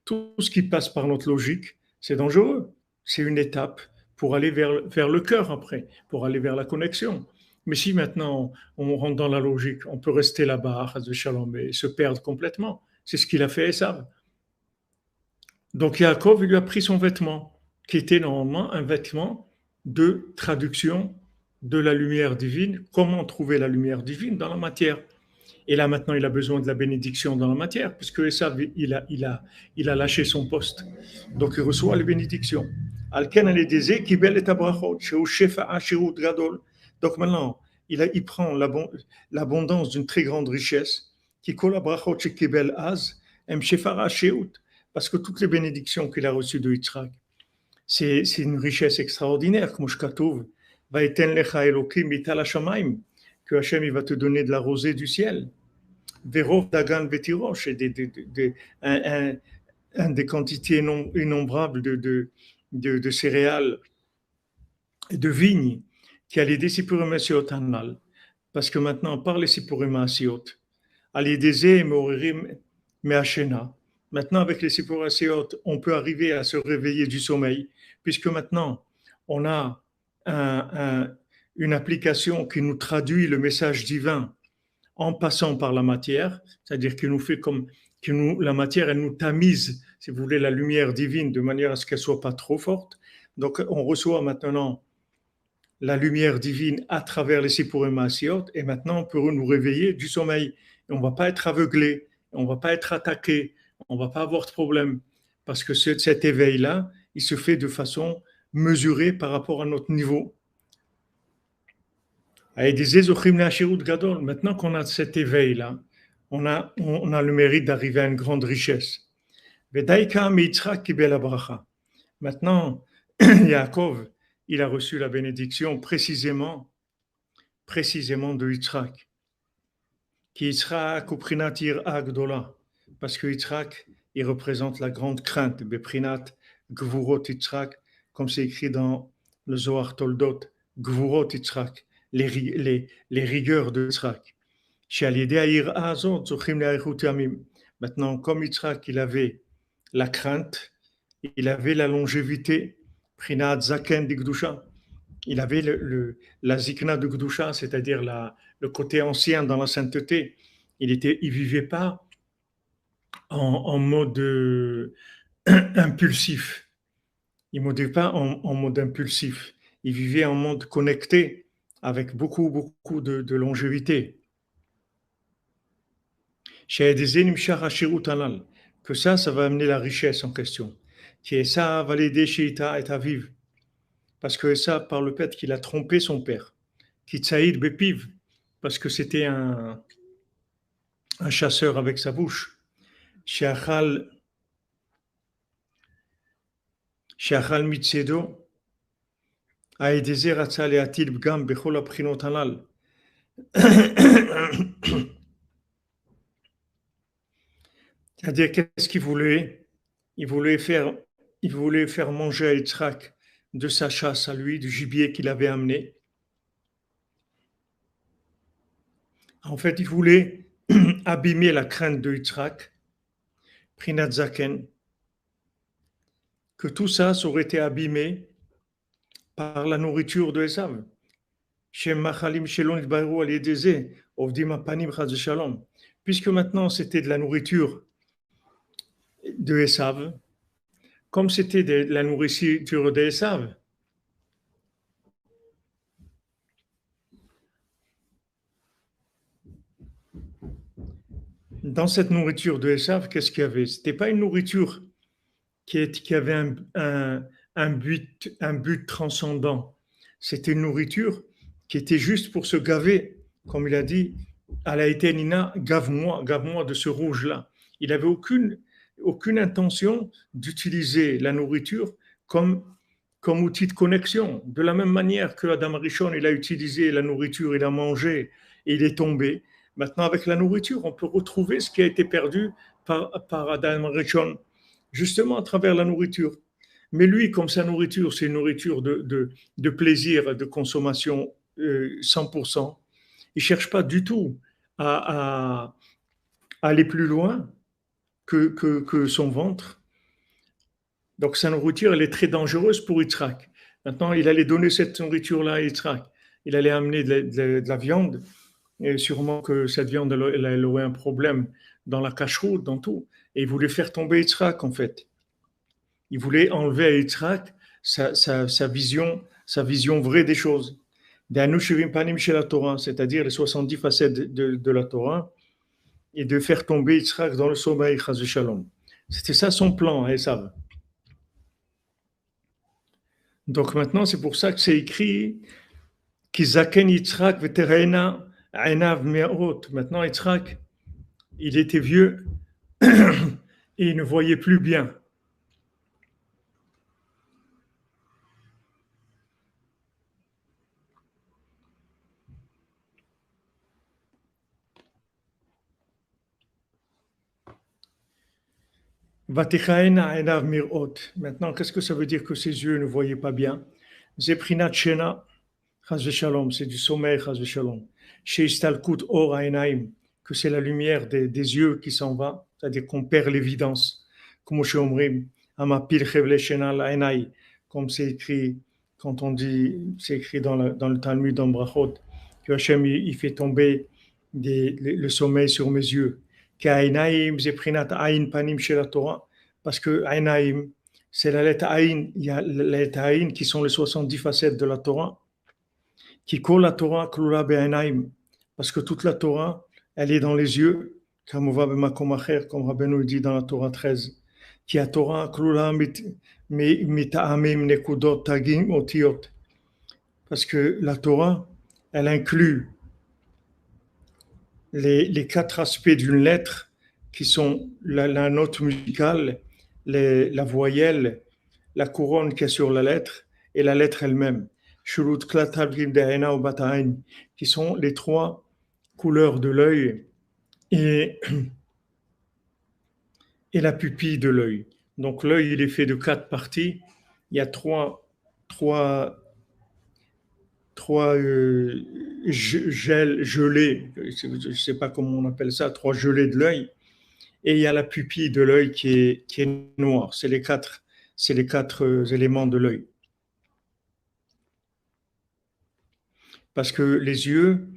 tout ce qui passe par notre logique, c'est dangereux. C'est une étape pour aller vers le cœur après, pour aller vers la connexion. Mais si maintenant on rentre dans la logique, on peut rester là-bas, de Shalom, et se perdre complètement. C'est ce qu'il a fait Esav. Donc Yaakov, il lui a pris son vêtement, qui était normalement un vêtement de traduction de la lumière divine. Comment trouver la lumière divine dans la matière? Et là maintenant, il a besoin de la bénédiction dans la matière, puisque Esav, il a lâché son poste. Donc il reçoit les bénédictions. Donc maintenant, il prend l'abondance d'une très grande richesse, qui parce que toutes les bénédictions qu'il a reçues de Yitzhak, c'est une richesse extraordinaire, comme je trouve. Que Hachem il va te donner de la rosée du ciel. Verov dagan vetirosh, et des quantités innombrables de céréales et de vignes qui allaient des sipurim asiot anal. Parce que maintenant, par les sipurim asiot, alideze moririm meachena. Maintenant, avec les sipurim asiot, on peut arriver à se réveiller du sommeil, puisque maintenant, on a une application qui nous traduit le message divin en passant par la matière, c'est-à-dire qu'il nous fait comme la matière, elle nous tamise, si vous voulez, la lumière divine de manière à ce qu'elle soit pas trop forte. Donc, on reçoit maintenant la lumière divine à travers les Sipurim Maasiot, et maintenant on peut nous réveiller du sommeil. Et on ne va pas être aveuglé, on ne va pas être attaqué, on ne va pas avoir de problème, parce que cet éveil-là, il se fait de façon mesurée par rapport à notre niveau. Maintenant qu'on a cet éveil-là, on a le mérite d'arriver à une grande richesse. Maintenant, Yaakov, il a reçu la bénédiction précisément de Yitzhak. Qui Yitzhak ou Prinat Yir'a Gdola, parce que Yitzhak, il représente la grande crainte, Beprinat Gvurot Yitzhak, comme c'est écrit dans le Zohar Toldot, Gvurot Yitzhak, les rigueurs de Yitzhak. Maintenant, comme Yitzhak, il avait la crainte, il avait la longévité, Prinat Zaken Digdusha, il avait la zikna de Gdusha, c'est-à-dire le côté ancien dans la sainteté. Il vivait pas en mode impulsif. Il ne vivait pas en mode impulsif. Il vivait en mode connecté avec beaucoup, beaucoup de longévité. Que ça va amener la richesse en question. Qui ça va l'aider chez Ita et à vivre. Parce que ça, par le fait qu'il a trompé son père. Kitsaïd Bepiv, parce que c'était un chasseur avec sa bouche. Sheachal Mitsedo, Aedeze Ratsa Leatil Bgam Bechol Aprinot Halal. C'est-à-dire, qu'est-ce qu'il voulait? Il voulait faire manger à Yitzhak de sa chasse à lui, du gibier qu'il avait amené. En fait, il voulait abîmer la crainte de Yitzhak, Prinat Zaken, que tout ça aurait été abîmé par la nourriture de Esav. Puisque maintenant c'était de la nourriture de Esav, comme c'était de la nourriture de Esav, dans cette nourriture de Esav, qu'est-ce qu'il y avait? Ce n'était pas une nourriture qui avait un but transcendant. C'était une nourriture qui était juste pour se gaver, comme il a dit, à la Nina, gave-moi de ce rouge-là. Il n'avait aucune intention d'utiliser la nourriture comme outil de connexion. De la même manière que Adam Rishon, il a utilisé la nourriture, il a mangé et il est tombé. Maintenant, avec la nourriture, on peut retrouver ce qui a été perdu par Adam Rishon, justement à travers la nourriture. Mais lui, comme sa nourriture, c'est une nourriture de plaisir, de consommation 100%, il ne cherche pas du tout à aller plus loin que son ventre. Donc sa nourriture, elle est très dangereuse pour Yitzhak. Maintenant, il allait donner cette nourriture-là à Yitzhak. Il allait amener de la viande, et sûrement que cette viande, elle aurait un problème dans la cacheroute, dans tout. Et il voulait faire tomber Yitzhak, en fait. Il voulait enlever à Yitzhak sa vision vraie des choses. C'est-à-dire les 70 facettes de la Torah, et de faire tomber Yitzhak dans le sommeil, chas v'shalom. C'était ça son plan, Esav. Donc maintenant, c'est pour ça que c'est écrit Kizaken Yitzhak veterena einav me'ot. Maintenant, Yitzhak, il était vieux et il ne voyait plus bien. Maintenant, qu'est-ce que ça veut dire que ses yeux ne voyaient pas bien? Zeprinat Shena, c'est du sommeil, chez Istalkut Or Aenaim, que c'est la lumière des yeux qui s'en va, c'est-à-dire qu'on perd l'évidence. Comme chez Omrim, Amapil Chevle Shena Aenai, comme c'est écrit, quand on dit, c'est écrit dans le Talmud en Brachot, que Hachem il fait tomber le sommeil sur mes yeux. Parce que Ainaim, c'est la lettre Aïn, il y a la lettre Aïn qui sont les 70 facettes de la Torah. Ki kol la Torah klula be'enaim, parce que toute la Torah, elle est dans les yeux, comme on va b'makom acher, comme Rabbeinu dit dans la Torah 13. Ki a Torah klula mita'amim nekudot tagim otiyot, parce que la Torah, elle inclut les quatre aspects d'une lettre qui sont la note musicale, la voyelle, la couronne qui est sur la lettre et la lettre elle-même. Shurut Klatabrim De'ena ou Bata'ain, qui sont les trois couleurs de l'œil et, et la pupille de l'œil. Donc l'œil, il est fait de quatre parties. Il y a trois gelées, je ne sais pas comment on appelle ça, trois gelées de l'œil. Et il y a la pupille de l'œil qui est noire. C'est les quatre éléments de l'œil. Parce que les yeux,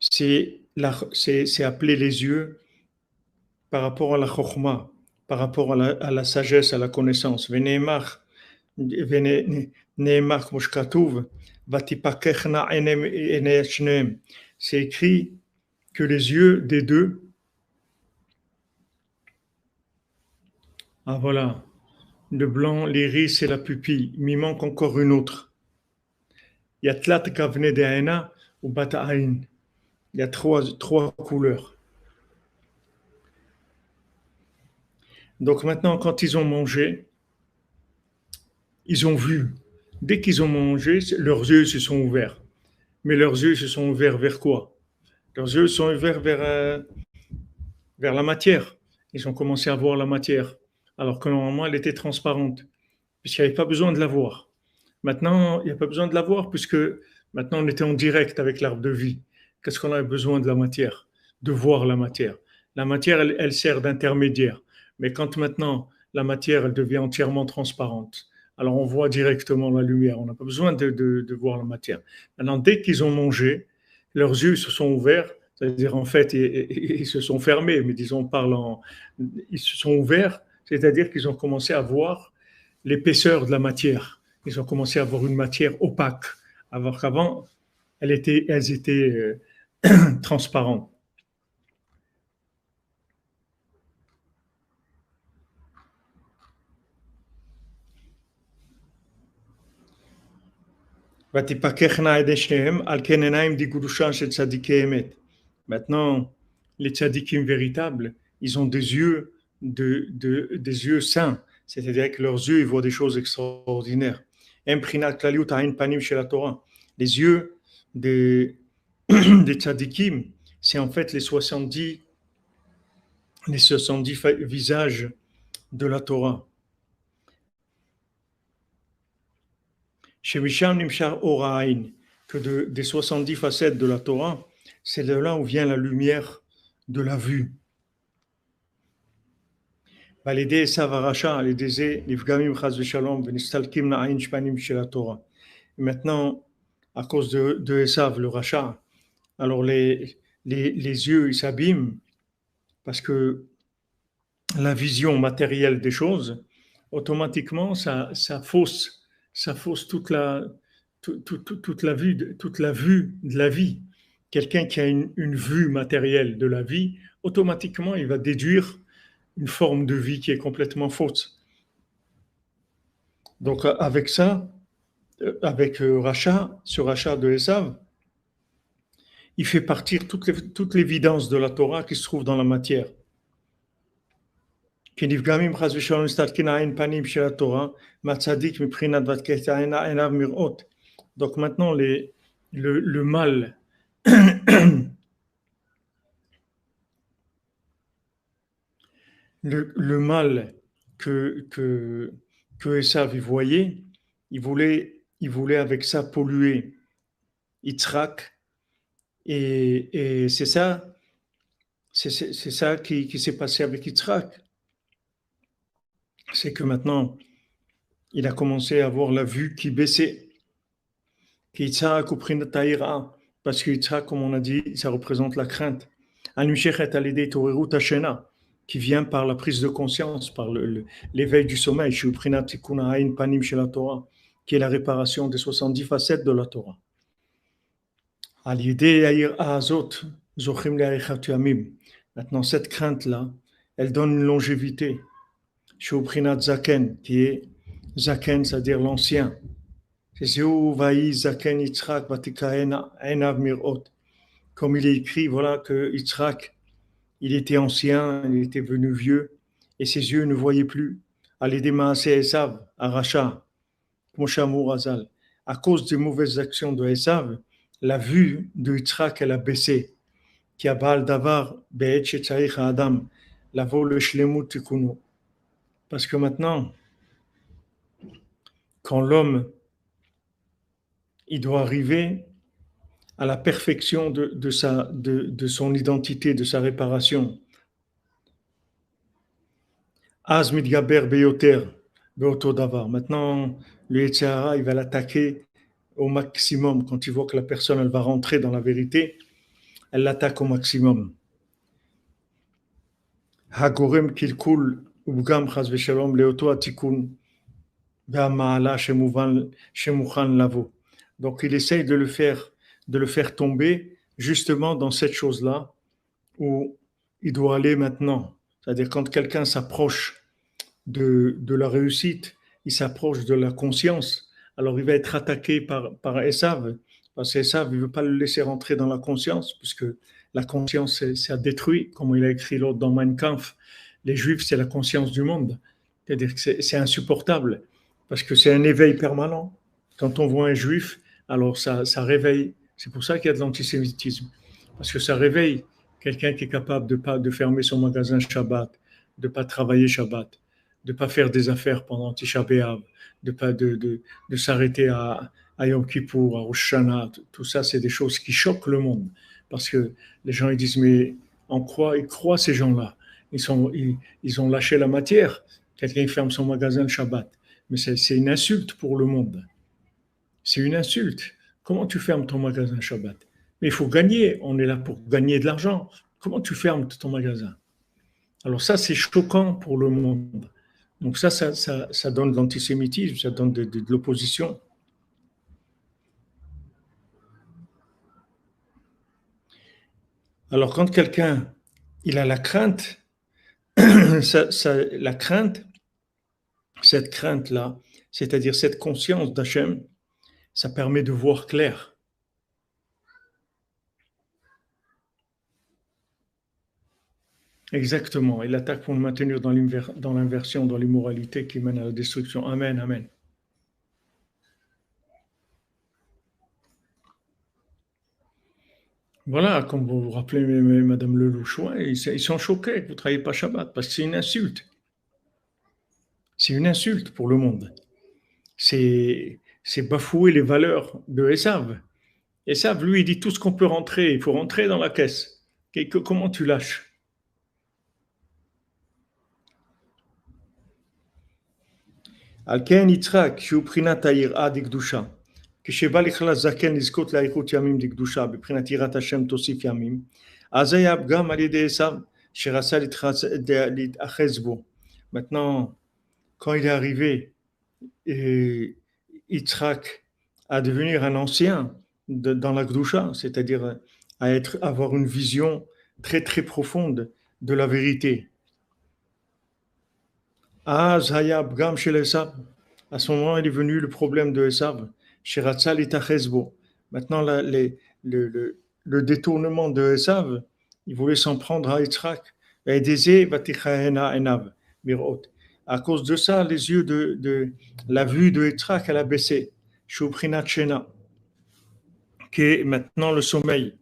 c'est appelé les yeux par rapport à la chokhmah, par rapport à la sagesse, à la connaissance. C'est écrit que les yeux des deux. Ah voilà, le blanc, l'iris et la pupille. Il m'y manque encore une autre. Il y a tlat kavne de'ena ou bata'ain. Il y a trois couleurs. Donc maintenant, quand ils ont mangé, ils ont vu. Dès qu'ils ont mangé, leurs yeux se sont ouverts. Mais leurs yeux se sont ouverts vers quoi? Leurs yeux se sont ouverts vers la matière. Ils ont commencé à voir la matière, alors que normalement, elle était transparente, puisqu'il n'y avait pas besoin de la voir. Maintenant, il n'y a pas besoin de la voir, puisque maintenant, on était en direct avec l'arbre de vie. Qu'est-ce qu'on avait besoin de la matière? De voir la matière. La matière, elle sert d'intermédiaire. Mais quand maintenant, la matière, elle devient entièrement transparente, alors on voit directement la lumière. On n'a pas besoin de voir la matière. Maintenant, dès qu'ils ont mangé, leurs yeux se sont ouverts, c'est-à-dire en fait, ils se sont fermés, mais disons, ils se sont ouverts, c'est-à-dire qu'ils ont commencé à voir l'épaisseur de la matière. Ils ont commencé à avoir une matière opaque, alors qu'avant, elles étaient transparentes. Maintenant, les tzadikim véritables, ils ont des yeux, des yeux saints, c'est-à-dire que leurs yeux, ils voient des choses extraordinaires. Les yeux des, des tzadikim, c'est en fait les 70 visages de la Torah. Chez Misham Nimshar Oraïn, que des 70 facettes de la Torah, c'est de là où vient la lumière de la vue. Et maintenant, à cause de Esav, le rachat, alors les yeux ils s'abîment parce que la vision matérielle des choses, automatiquement, ça fausse toute la vue de la vie. Quelqu'un qui a une vue matérielle de la vie, automatiquement, il va déduire une forme de vie qui est complètement fausse. Donc, avec ça, avec ce rachat de Esav, il fait partir toute l'évidence de la Torah qui se trouve dans la matière. Donc maintenant, le mal, le mal que Esav voyait, il voulait avec ça polluer Yitzhak, et c'est ça qui s'est passé avec Yitzhak. C'est que maintenant, il a commencé à avoir la vue qui baissait. Parce que Yitzhak, comme on a dit, ça représente la crainte. Qui vient par la prise de conscience, par l'éveil du sommeil, qui est la réparation des 70 facettes de la Torah. Al yedei yair azot zochim le'arichat yamim. Maintenant, cette crainte-là, elle donne une longévité. Shubrinat zaken, qui est zaken, c'est-à-dire l'ancien. C'est où vaï zaken Yitzhak vatikaena enav mirot. Comme il est écrit, voilà que Yitzhak, il était ancien, il était venu vieux, et ses yeux ne voyaient plus. Aledema Esav, Aracha, Moshamur Azal. À cause des mauvaises actions de Esav, la vue de Yitzhak, elle a baissé. Qui a Baal Davar, Be'et Shetzarich Adam, Lavo le Shlemut Tikunu. Parce que maintenant, quand l'homme, il doit arriver à la perfection de son identité, de sa réparation. Az mitgaber beyoter, beoto davar. Maintenant, le Yetzirah, il va l'attaquer au maximum. Quand il voit que la personne, elle va rentrer dans la vérité, elle l'attaque au maximum. Hagorem kilkul ubgam chas veshalom leoto atikun ve'ama'ala shemuchan lavo. Donc, il essaye de le faire tomber justement dans cette chose-là où il doit aller maintenant. C'est-à-dire quand quelqu'un s'approche de la réussite, il s'approche de la conscience, alors il va être attaqué par Esav, parce qu'Esav ne veut pas le laisser rentrer dans la conscience, puisque la conscience, ça détruit, comme il a écrit l'autre dans Mein Kampf, les Juifs, c'est la conscience du monde. C'est-à-dire que c'est insupportable, parce que c'est un éveil permanent. Quand on voit un Juif, alors ça réveille. C'est pour ça qu'il y a de l'antisémitisme, parce que ça réveille quelqu'un qui est capable de fermer son magasin Shabbat, de ne pas travailler Shabbat, de ne pas faire des affaires pendant Tisha B'Av, de s'arrêter à Yom Kippour, à Rosh Hashanah. Tout ça, c'est des choses qui choquent le monde. Parce que les gens, ils disent, mais ils croient ces gens-là. Ils ont lâché la matière. Quelqu'un ferme son magasin le Shabbat. Mais c'est une insulte pour le monde. C'est une insulte. Comment tu fermes ton magasin Shabbat? Mais il faut gagner. On est là pour gagner de l'argent. Comment tu fermes ton magasin? Alors ça, c'est choquant pour le monde. Donc ça donne de l'antisémitisme, ça donne de l'opposition. Alors quand quelqu'un, il a la crainte, la crainte, cette crainte-là, c'est-à-dire cette conscience d'Hachem, ça permet de voir clair. Exactement. Il attaque pour le maintenir dans l'inversion, dans l'immoralité qui mène à la destruction. Amen, amen. Voilà, comme vous vous rappelez, Madame Lelouch, ils sont choqués que vous ne travaillez pas Shabbat, parce que c'est une insulte. C'est une insulte pour le monde. C'est bafouer les valeurs de Esav. Esav, lui, il dit tout ce qu'on peut rentrer, il faut rentrer dans la caisse. Comment tu lâches? Al-Ken Yitzhak, Shuprinat Ayir'a Dikdusha. כשבא לכלל זקן לזכות לאריכות ימים דקדושה בבחינת יראת השם תוסיף ימים, אז היה פגם על ידי עשיו שרצה להתאחז בו. Maintenant, quand il est arrivé, Yitzhak à devenir un ancien dans la Gdusha, c'est-à-dire avoir une vision très très profonde de la vérité. Az hayab gam shel Esav. À ce moment, il est venu le problème de Esav. Shiratzal itachezbo. Maintenant, le détournement de Esav, il voulait s'en prendre à Yitzhak. À cause de ça, les yeux de la vue de Yitzhak, elle a baissé. Shuprinat shena, qui est maintenant le sommeil.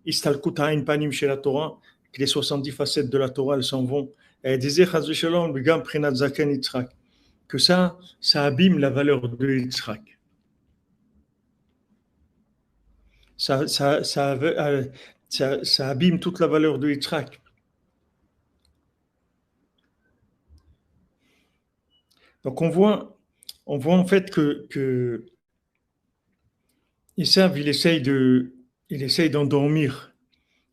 Istalkut ha'in panim shel la Torah, que les 70 facettes de la Torah, elles s'en vont. Et disait Chaz v'shalom, b'gam prinat zaken Yitzhak, que ça abîme la valeur de Yitzhak. Ça abîme toute la valeur de Yitzhak. Donc on voit en fait que Esav, il essaye d'endormir.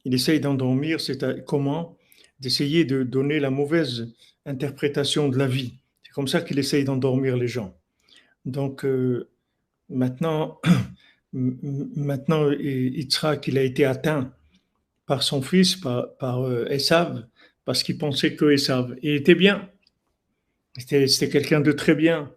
Il essaye d'endormir, c'est comment? D'essayer de donner la mauvaise interprétation de la vie. C'est comme ça qu'il essaye d'endormir les gens. Donc maintenant, Maintenant, Yitzhak, il a été atteint par son fils, par Esav, parce qu'il pensait que Esav, il était bien. C'était quelqu'un de très bien.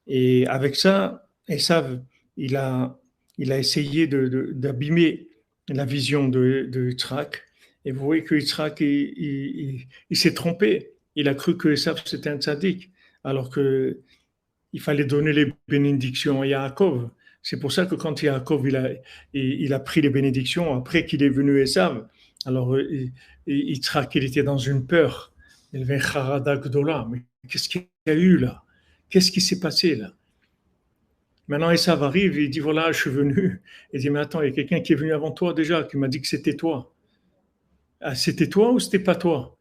Et avec ça, Esav, il a, il a essayé d'abîmer la vision de Yitzhak. Et vous voyez que Yitzhak, il s'est trompé. Il a cru que Esav, c'était un tzaddik, alors que il fallait donner les bénédictions à Yaakov. C'est pour ça que quand Yaakov il a pris les bénédictions après qu'il est venu Esav, alors Yitzhak, il était dans une peur. Il avait un charada gdola. Mais qu'est-ce qu'il y a eu là? Qu'est-ce qui s'est passé là? Maintenant, Esav arrive et il dit voilà, je suis venu. Il dit mais attends, il y a quelqu'un qui est venu avant toi déjà, qui m'a dit que c'était toi. Ah, c'était toi ou c'était pas toi?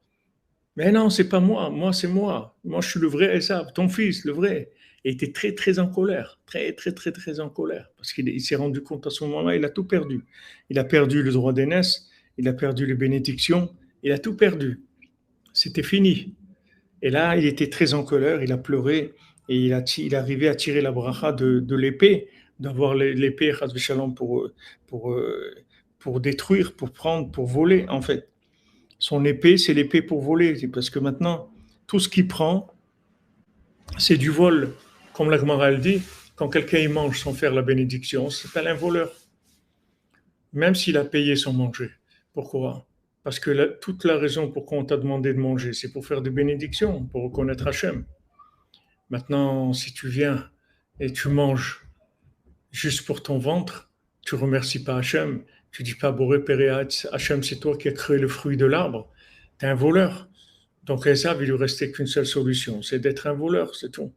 Mais non, c'est pas moi. Moi, c'est moi. Moi, je suis le vrai Esav, ton fils, le vrai. Et il était très, très en colère. Très, très, très, très en colère. Parce qu'il s'est rendu compte à ce moment-là, il a tout perdu. Il a perdu le droit d'aînesse, il a perdu les bénédictions, il a tout perdu. C'était fini. Et là, il était très en colère, il a pleuré et il arrivait à tirer la bracha de l'épée, d'avoir l'épée, pour, euh, pour détruire, pour prendre, pour voler, en fait. Son épée, c'est l'épée pour voler, parce que maintenant, tout ce qu'il prend, c'est du vol. Comme la Gemara elle dit, quand quelqu'un il mange sans faire la bénédiction, c'est pas un voleur, même s'il a payé son manger. Pourquoi? Parce que toute la raison pourquoi on t'a demandé de manger, c'est pour faire des bénédictions, pour reconnaître Hachem. Maintenant, si tu viens et tu manges juste pour ton ventre, tu remercies pas Hachem, tu dis pas Boré Péréat, Hachem, c'est toi qui as créé le fruit de l'arbre, tu es un voleur. Donc Esav, il lui restait qu'une seule solution, c'est d'être un voleur, c'est tout.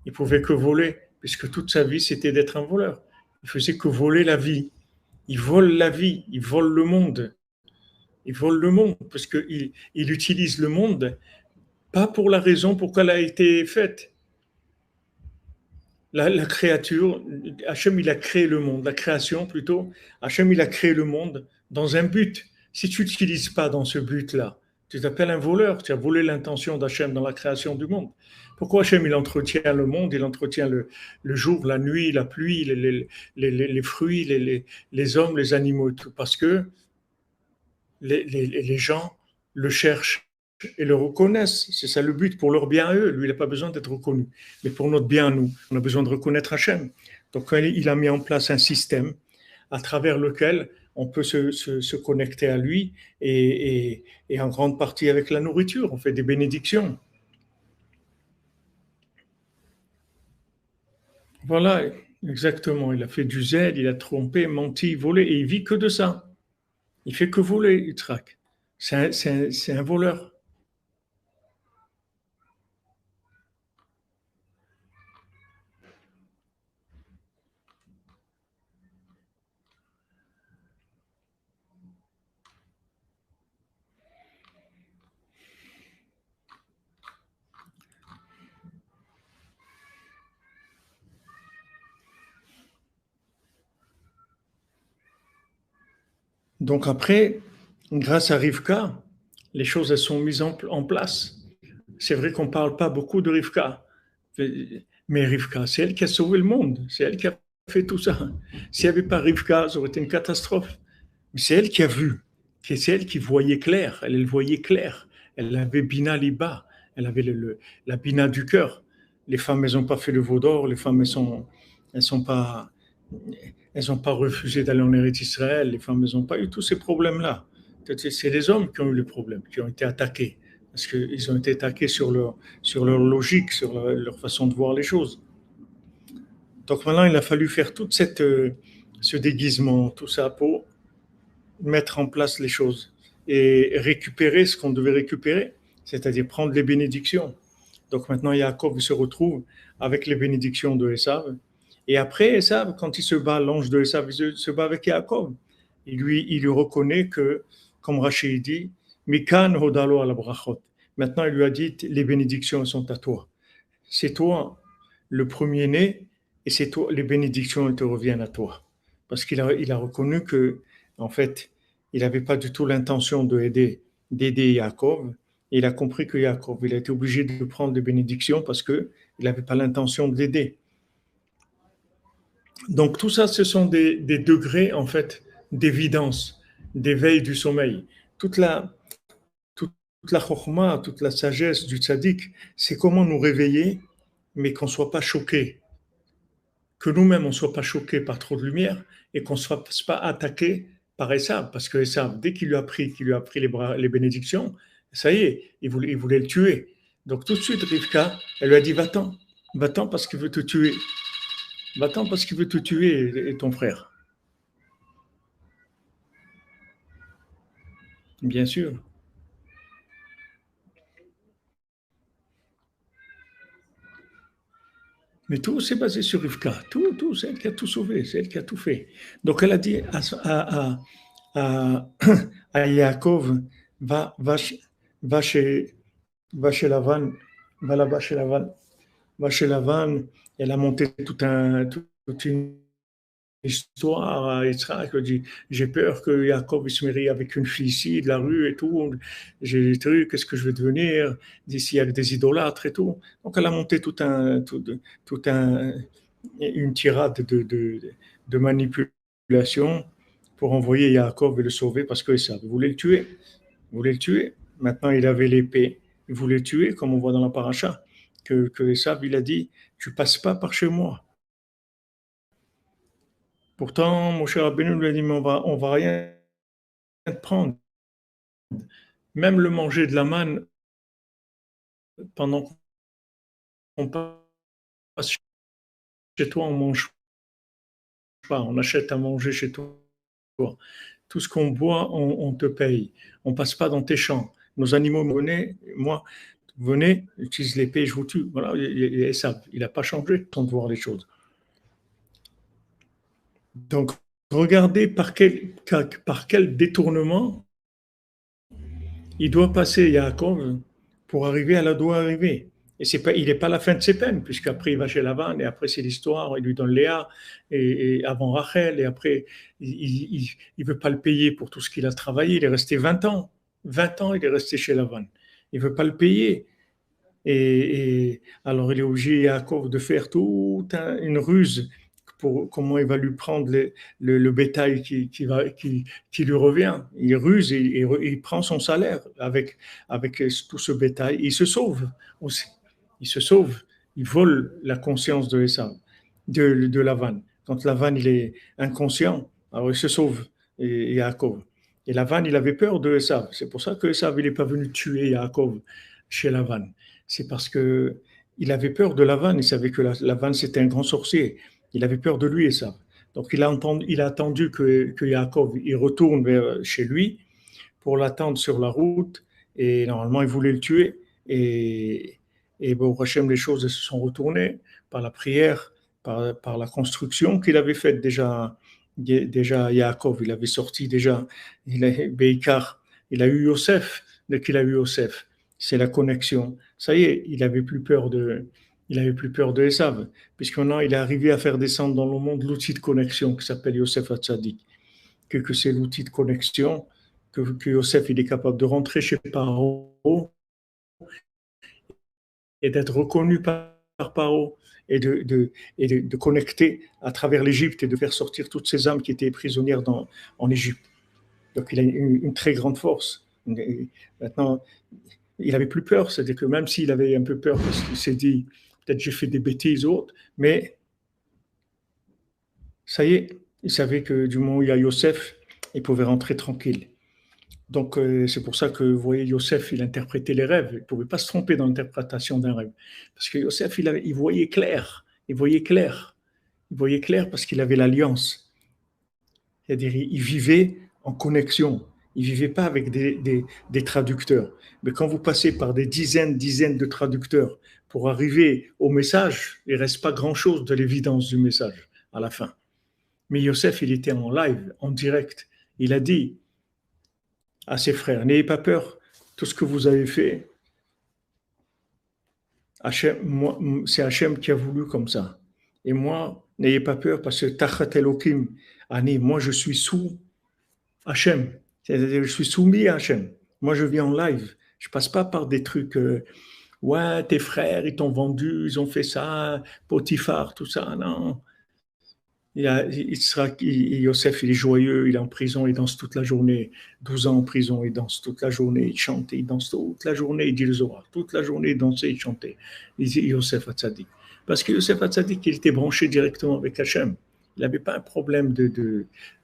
Il pouvait que voler, puisque toute sa vie, c'était d'être un voleur. Il faisait que voler la vie. Il vole la vie, il vole le monde. Il vole le monde, parce qu'il utilise le monde, pas pour la raison pour laquelle elle a été faite. La créature, Hachem, il a créé le monde, la création plutôt. Hachem, il a créé le monde dans un but. Si tu n'utilises pas dans ce but-là, tu t'appelles un voleur, tu as volé l'intention d'Hachem dans la création du monde. Pourquoi Hachem, il entretient le monde, il entretient le jour, la nuit, la pluie, les fruits, les hommes, les animaux et tout? Parce que les gens le cherchent et le reconnaissent. C'est ça le but, pour leur bien à eux. Lui, il n'a pas besoin d'être reconnu. Mais pour notre bien à nous, on a besoin de reconnaître Hachem. Donc, il a mis en place un système à travers lequel on peut se connecter à lui et en grande partie avec la nourriture. On fait des bénédictions. Voilà, exactement. Il a fait du zèle, il a trompé, menti, volé, et il vit que de ça. Il fait que voler, il traque. C'est un voleur. Donc après, grâce à Rivka, les choses elles sont mises en place. C'est vrai qu'on ne parle pas beaucoup de Rivka, mais Rivka, c'est elle qui a sauvé le monde, c'est elle qui a fait tout ça. S'il n'y avait pas Rivka, ça aurait été une catastrophe. Mais c'est elle qui a vu, c'est elle qui voyait clair, elle voyait clair. Elle avait Bina Liba, elle avait la Bina du cœur. Les femmes, elles n'ont pas fait le veau d'or, les femmes, elles sont pas, elles n'ont pas refusé d'aller en Eretz Israël, les femmes, elles n'ont pas eu tous ces problèmes-là. C'est les hommes qui ont eu les problèmes, qui ont été attaqués, parce qu'ils ont été attaqués sur leur logique, sur leur façon de voir les choses. Donc maintenant, il a fallu faire tout ce déguisement, tout ça, pour mettre en place les choses et récupérer ce qu'on devait récupérer, c'est-à-dire prendre les bénédictions. Donc maintenant, Yaakov se retrouve avec les bénédictions de Esav. Et après, Esav, quand il se bat, l'ange de Esav, il se bat avec Yaakov. Il lui reconnaît que, comme Rachid dit, Mikan hodalo al brachot. Maintenant, il lui a dit, les bénédictions sont à toi. C'est toi le premier-né et c'est toi, les bénédictions elles te reviennent à toi. Parce il a reconnu que, en fait, il n'avait pas du tout l'intention d'aider Yaakov. Et il a compris que Yaakov, il a été obligé de prendre des bénédictions parce qu'il n'avait pas l'intention de l'aider. Donc tout ça, ce sont des degrés en fait d'évidence, d'éveil du sommeil. Toute la, toute la chorma, toute la sagesse du tzaddik, c'est comment nous réveiller, mais qu'on ne soit pas choqué, que nous-mêmes on ne soit pas choqués par trop de lumière et qu'on ne se fasse pas attaquer par Esav, parce que Esav, dès qu'il lui a pris les bénédictions, ça y est, il voulait le tuer. Donc tout de suite, Rivka, elle lui a dit, va-t'en parce qu'il veut te tuer, va-t'en parce qu'il veut te tuer et ton frère. Bien sûr. Mais tout s'est basé sur Rivka. Tout, c'est elle qui a tout sauvé, c'est elle qui a tout fait. Donc elle a dit à, à Yaakov, va, va, va chez, va chez Lavan, va là-bas chez Lavan, va chez Lavan. Elle a monté toute une histoire à Yitzhak. Elle dit, j'ai peur que Yaakov il se marie avec une fille ici de la rue et tout. J'ai des trucs, qu'est-ce que je vais devenir d'ici avec des idolâtres et tout. Donc elle a monté tout un, une tirade de manipulation pour envoyer Yaakov et le sauver parce que ça voulait le tuer. Il voulait le tuer. Maintenant, il avait l'épée. Il voulait le tuer, comme on voit dans la paracha, que Esav, il a dit, tu passes pas par chez moi. Pourtant, mon cher Rabbeinu lui a dit, mais on va rien te prendre. Même le manger de la manne, pendant qu'on passe chez toi, on mange pas. On achète à manger chez toi. Tout ce qu'on boit, on te paye. On passe pas dans tes champs. Nos animaux, venez, utilise l'épée, je vous tue. Voilà, il n'a pas changé sans voir les choses. Donc, regardez par quel détournement il doit passer Yaakov pour arriver à là doit arriver. Et c'est pas, il n'est pas à la fin de ses peines, puisqu'après il va chez Lavan, et après c'est l'histoire, il lui donne Léa, et avant Rachel, et après il ne veut pas le payer pour tout ce qu'il a travaillé. Il est resté 20 ans. 20 ans, il est resté chez Lavan. Il ne veut pas le payer. Alors il est obligé, Yaakov, de faire toute une ruse pour comment il va lui prendre le bétail qui lui revient. Il ruse et il prend son salaire avec tout ce bétail. Il se sauve aussi. Il se sauve. Il vole la conscience de Esav, de Lavan. Quand Lavan il est inconscient, alors il se sauve, et Yaakov. Et Lavan, il avait peur de Esav. C'est pour ça que Esav, il n'est pas venu tuer Yaakov chez Lavan. C'est parce que il avait peur de Lavan. Il savait que Lavan, c'était un grand sorcier. Il avait peur de lui, Esav. Donc il a attendu que Yaakov il retourne chez lui pour l'attendre sur la route. Et normalement, il voulait le tuer. Et bon, au Hachem, les choses se sont retournées par la prière, par la construction qu'il avait faite déjà Yaakov. Il avait sorti déjà, Beikar, il a eu Yosef. Dès qu'il a eu Yosef, c'est la connexion. Ça y est, il avait plus peur de Esav, puisque maintenant il est arrivé à faire descendre dans le monde l'outil de connexion qui s'appelle Yosef Hatzadik, que c'est l'outil de connexion, que Yosef il est capable de rentrer chez Paro et d'être reconnu par Paro et de connecter à travers l'Égypte et de faire sortir toutes ces âmes qui étaient prisonnières en Égypte. Donc il a une très grande force. Maintenant, il avait plus peur, c'est-à-dire que même s'il avait un peu peur parce qu'il s'est dit peut-être j'ai fait des bêtises ou autres, mais ça y est, il savait que du moment où il y a Yosef, il pouvait rentrer tranquille. Donc c'est pour ça que vous voyez Yosef, il interprétait les rêves, il ne pouvait pas se tromper dans l'interprétation d'un rêve, parce que Yosef, il voyait clair, il voyait clair, il voyait clair parce qu'il avait l'alliance. C'est-à-dire, il vivait en connexion. Il ne vivait pas avec des traducteurs. Mais quand vous passez par des dizaines de traducteurs pour arriver au message, il ne reste pas grand-chose de l'évidence du message à la fin. Mais Yosef, il était en live, en direct. Il a dit à ses frères, n'ayez pas peur, tout ce que vous avez fait, c'est Hachem qui a voulu comme ça. Et moi, n'ayez pas peur parce que Tachat Elohim, Ani, moi je suis sous Hachem. C'est-à-dire, je suis soumis à Hachem. Moi, je vis en live. Je passe pas par des trucs. Ouais, tes frères, ils t'ont vendu, ils ont fait ça, Potiphar, tout ça. Non. Yosef, il est joyeux, il est en prison, il danse toute la journée. 12 ans en prison, il danse toute la journée, il chante, il danse toute la journée, il dit le Zohar. Toute la journée, il dansait, il chantait. Il dit Yosef Hatzadik. Parce que Yosef Hatzadik, il était branché directement avec Hachem. Il n'avait pas un problème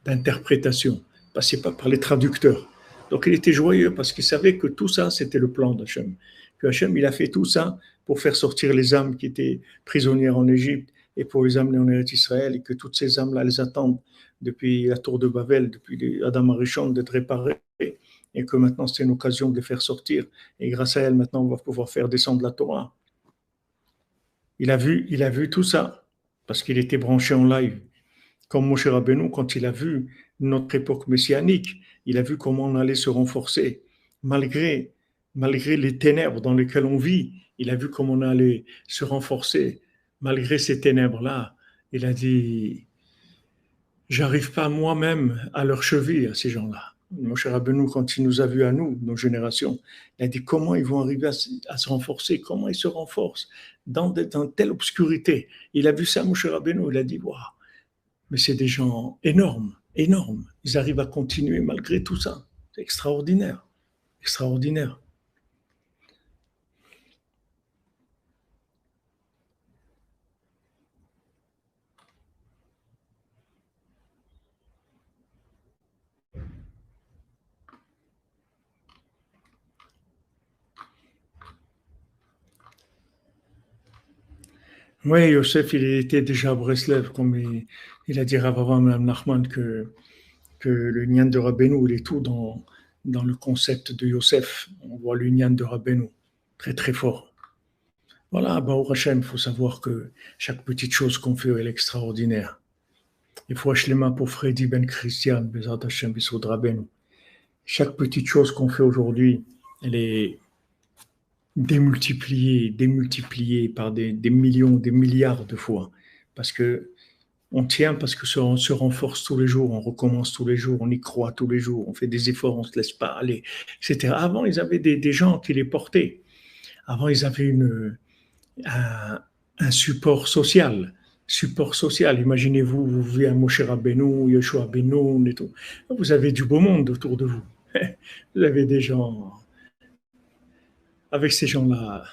d'interprétation. Il passait pas par les traducteurs. Donc il était joyeux parce qu'il savait que tout ça, c'était le plan d'Hachem. Que Hachem, il a fait tout ça pour faire sortir les âmes qui étaient prisonnières en Égypte et pour les amener en Eretz Israël, et que toutes ces âmes-là les attendent depuis la tour de Babel, depuis Adam Arishon, d'être réparées, et que maintenant c'est une occasion de les faire sortir. Et grâce à elles, maintenant, on va pouvoir faire descendre la Torah. Il a vu tout ça, parce qu'il était branché en live. Comme Moshe Rabbeinu, quand il a vu notre époque messianique, il a vu comment on allait se renforcer, malgré, malgré les ténèbres dans lesquelles on vit. Il a vu comment on allait se renforcer, malgré ces ténèbres-là. Il a dit, j'arrive pas moi-même à leur cheville, à ces gens-là. Moshe Rabbeinu, quand il nous a vus à nous, nos générations, il a dit comment ils vont arriver à se renforcer, comment ils se renforcent dans telle obscurité. Il a vu ça, Moshe Rabbeinu, il a dit, waouh, mais c'est des gens énormes, énormes. Ils arrivent à continuer malgré tout ça. C'est extraordinaire, extraordinaire. Oui, Youssef, il était déjà à Breslev, comme il a dit Rav Avraham Nachman que le Nyan de Rabbeinu, il est tout dans le concept de Youssef. On voit le Nyan de Rabbeinu, très très fort. Voilà, Baruch Hashem, il faut savoir que chaque petite chose qu'on fait, elle est extraordinaire. Il faut Shlema pour Freddy Ben Christian, Bezat Hashem, Bissoud Rabbeinu. Chaque petite chose qu'on fait aujourd'hui, elle est démultipliée par des millions, des milliards de fois. Parce que on tient, parce que on se renforce tous les jours, on recommence tous les jours, on y croit tous les jours, on fait des efforts, on ne se laisse pas aller, etc. Avant, ils avaient des gens qui les portaient. Avant, ils avaient un, un support social. Support social. Imaginez-vous, vous vivez à Moshe Rabbeinu, Yoshua Benoun et tout. Vous avez du beau monde autour de vous. Vous avez des gens. Avec ces gens-là,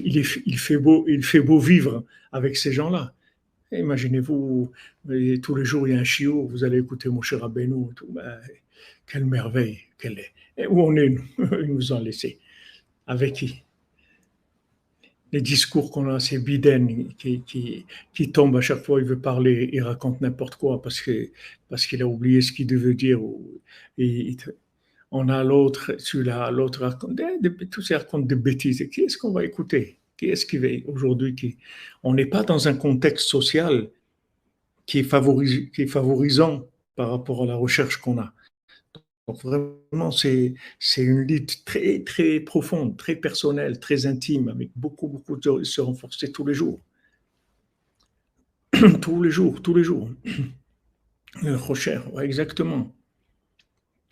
il fait beau vivre avec ces gens-là. Imaginez-vous, tous les jours il y a un chiot, vous allez écouter Moshe Rabbeinu et tout. Ben, quelle merveille, quelle est. Et où on est, nous Ils nous ont laissés. Avec qui les discours qu'on a, c'est Biden qui tombe à chaque fois, il veut parler, il raconte n'importe quoi parce qu'il a oublié ce qu'il devait dire. Et on a l'autre, celui-là, l'autre raconte, tous ces racontent des bêtises. Qui est-ce qu'on va écouter? Qui est-ce qui va aujourd'hui On n'est pas dans un contexte social qui est favorisant par rapport à la recherche qu'on a. Donc vraiment, c'est une lutte très, très profonde, très personnelle, très intime, avec beaucoup de se renforcer tous les jours. Tous les jours, tous les jours. Recherche, ouais, exactement.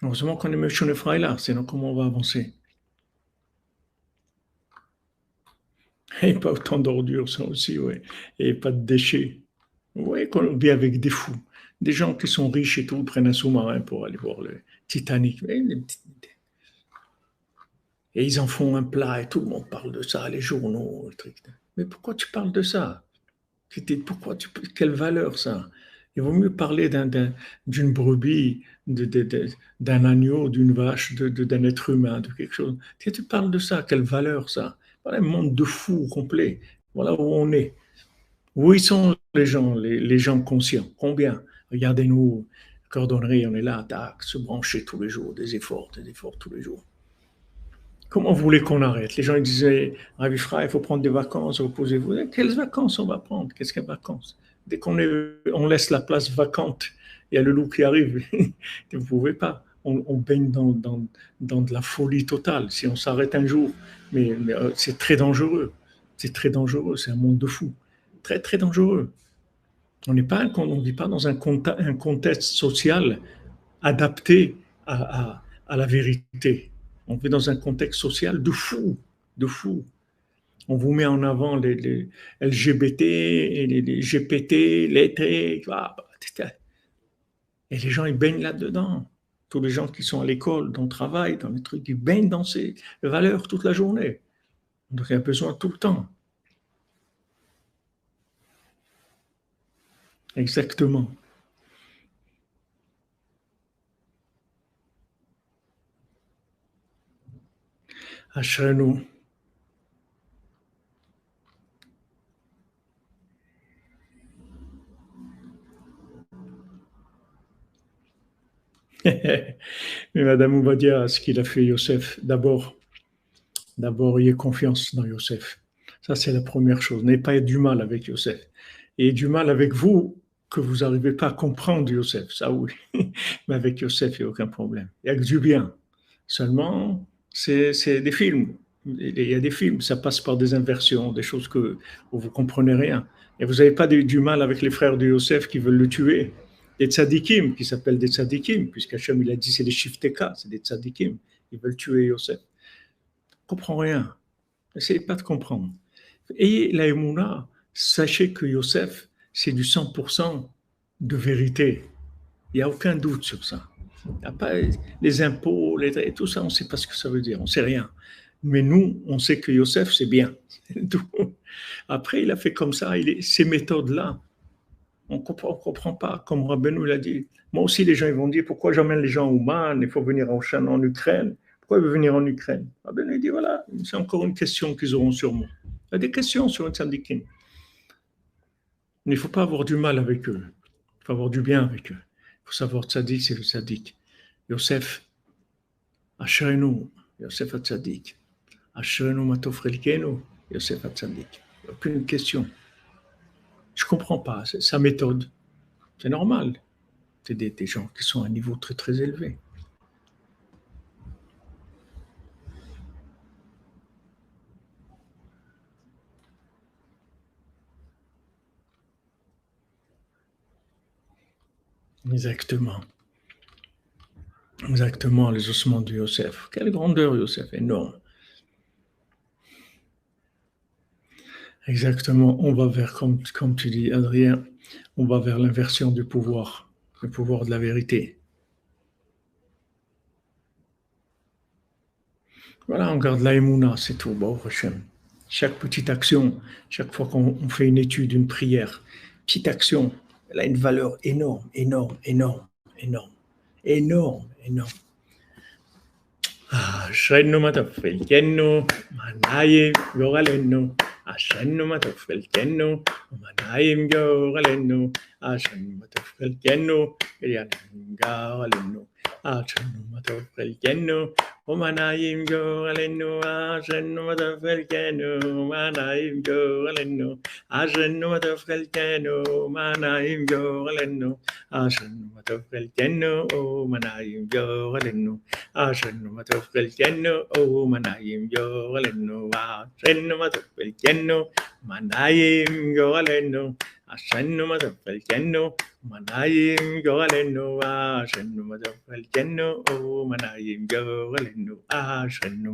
Heureusement qu'on est Monsieur là, sinon comment on va avancer? Et pas autant d'ordures, ça aussi, ouais. Et pas de déchets. Oui, qu'on vit avec des fous. Des gens qui sont riches et tout, prennent un sous-marin pour aller voir le Titanic. Et ils en font un plat et tout le monde parle de ça, les journaux, les trucs. Mais pourquoi tu parles de ça? Quelle valeur ça? Il vaut mieux parler d'une brebis, d'un agneau, d'une vache, d'un être humain, de quelque chose. Tu parles de ça, quelle valeur ça? Voilà un monde de fous complet. Voilà où on est. Où ils sont les gens conscients? Combien? Regardez-nous, cordonnerie, on est là, tac, se brancher tous les jours, des efforts tous les jours. Comment vous voulez qu'on arrête? Les gens ils disaient, Ravifra, il faut prendre des vacances, reposez-vous. Quelles vacances on va prendre? Qu'est-ce qu'une vacances? Dès on laisse la place vacante, il y a le loup qui arrive. Vous ne pouvez pas. On baigne dans de la folie totale. Si on s'arrête un jour, mais c'est très dangereux. C'est très dangereux. C'est un monde de fous. Très, très dangereux. On ne vit pas dans un contexte social adapté à la vérité. On vit dans un contexte social de fou, de fou. On vous met en avant les LGBT, et les GPT, les T, et les gens, ils baignent là-dedans. Tous les gens qui sont à l'école, dans le travail, dans les trucs, ils baignent dans ces valeurs toute la journée. Donc, il y a besoin tout le temps. Exactement. Ashrenu. Mais Madame Oubadia, ce qu'il a fait Youssef, d'abord, ayez confiance dans Youssef. Ça, c'est la première chose. N'ayez pas du mal avec Youssef. Et du mal avec vous, que vous n'arrivez pas à comprendre Youssef. Ça, oui. Mais avec Youssef, il n'y a aucun problème. Il n'y a que du bien. Seulement, c'est des films. Il y a des films, ça passe par des inversions, des choses que vous comprenez rien. Et vous n'avez pas du mal avec les frères de Youssef qui veulent le tuer. Des tzadikim, qui s'appellent des tzadikim, puisqu'Hachem il a dit c'est des shifteka, c'est des tzadikim. Ils veulent tuer Youssef. Je ne comprends rien. N'essayez pas de comprendre. Ayez la émouna, sachez que Youssef, c'est du 100% de vérité. Il n'y a aucun doute sur ça. Il n'y a pas les impôts, tout ça, on ne sait pas ce que ça veut dire, on ne sait rien. Mais nous, on sait que Youssef, c'est bien. Après, il a fait comme ça, ces méthodes-là, on ne comprend pas, comme Rabbeinu l'a dit. Moi aussi, les gens ils vont dire, pourquoi j'emmène les gens au Man, il faut venir en Ukraine. Pourquoi il veut venir en Ukraine? Rabbeinu dit, voilà, c'est encore une question qu'ils auront sur moi. Il y a des questions sur un tzadikim. Mais il ne faut pas avoir du mal avec eux. Il faut avoir du bien avec eux. Il faut savoir tzadik, c'est le tzadik. Yosef, Asherenu, Yosef Hatzadik. Asherenu Matofrelkenu, Yosef Hatzadik. Aucune question. Je ne comprends pas sa méthode. C'est normal. C'est des gens qui sont à un niveau très très élevé. Exactement. Exactement, les ossements de Yosef. Quelle grandeur, Yosef, énorme. Exactement, on va vers, comme tu dis, Adrien, on va vers l'inversion du pouvoir, le pouvoir de la vérité. Voilà, on garde l'aïmouna, c'est tout, Baruch Hashem. Chaque petite action, chaque fois qu'on fait une étude, une prière, petite action, elle a une valeur énorme, énorme, énorme, énorme, énorme, énorme. Ashenu matafilkenu, manayim yoralenu. Ashenu matafilkenu, manayim yoralenu. Ashenu matafilkenu, yoralenu. Ashenu matafilkenu, manayim yoralenu. Ashenu matafilkenu, manayim yoralenu. Ashenu matafilkenu, manayim yoralenu. Ashenu matafilkenu, manayim yoralenu. Ashenu matofel kenu, oh manayim yoralenu. Ashenu matofel kenu, manayim yoralenu. Ashenu matofel kenu, manayim yoralenu. Ashenu matofel kenu, oh manayim yoralenu. Ashenu matofel kenu, oh manayim yoralenu. Ashenu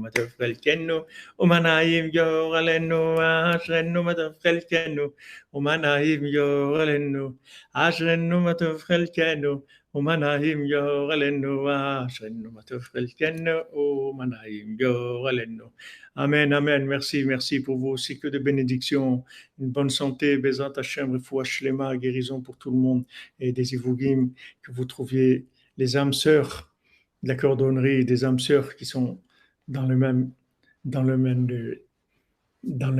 matofel kenu, oh manayim yoralenu. Ashenu matofel kenu. Umanahim yoralenu, Ashenu matofrelkenu, Umanahim yoralenu. Amen, amen. Merci, merci pour vous aussi. Que de bénédictions, une bonne santé, Bezat Hashem, Refoua Shlema, guérison pour tout le monde et des Ivugim, que vous trouviez les âmes sœurs de la cordonnerie, des âmes sœurs qui sont dans dans le même,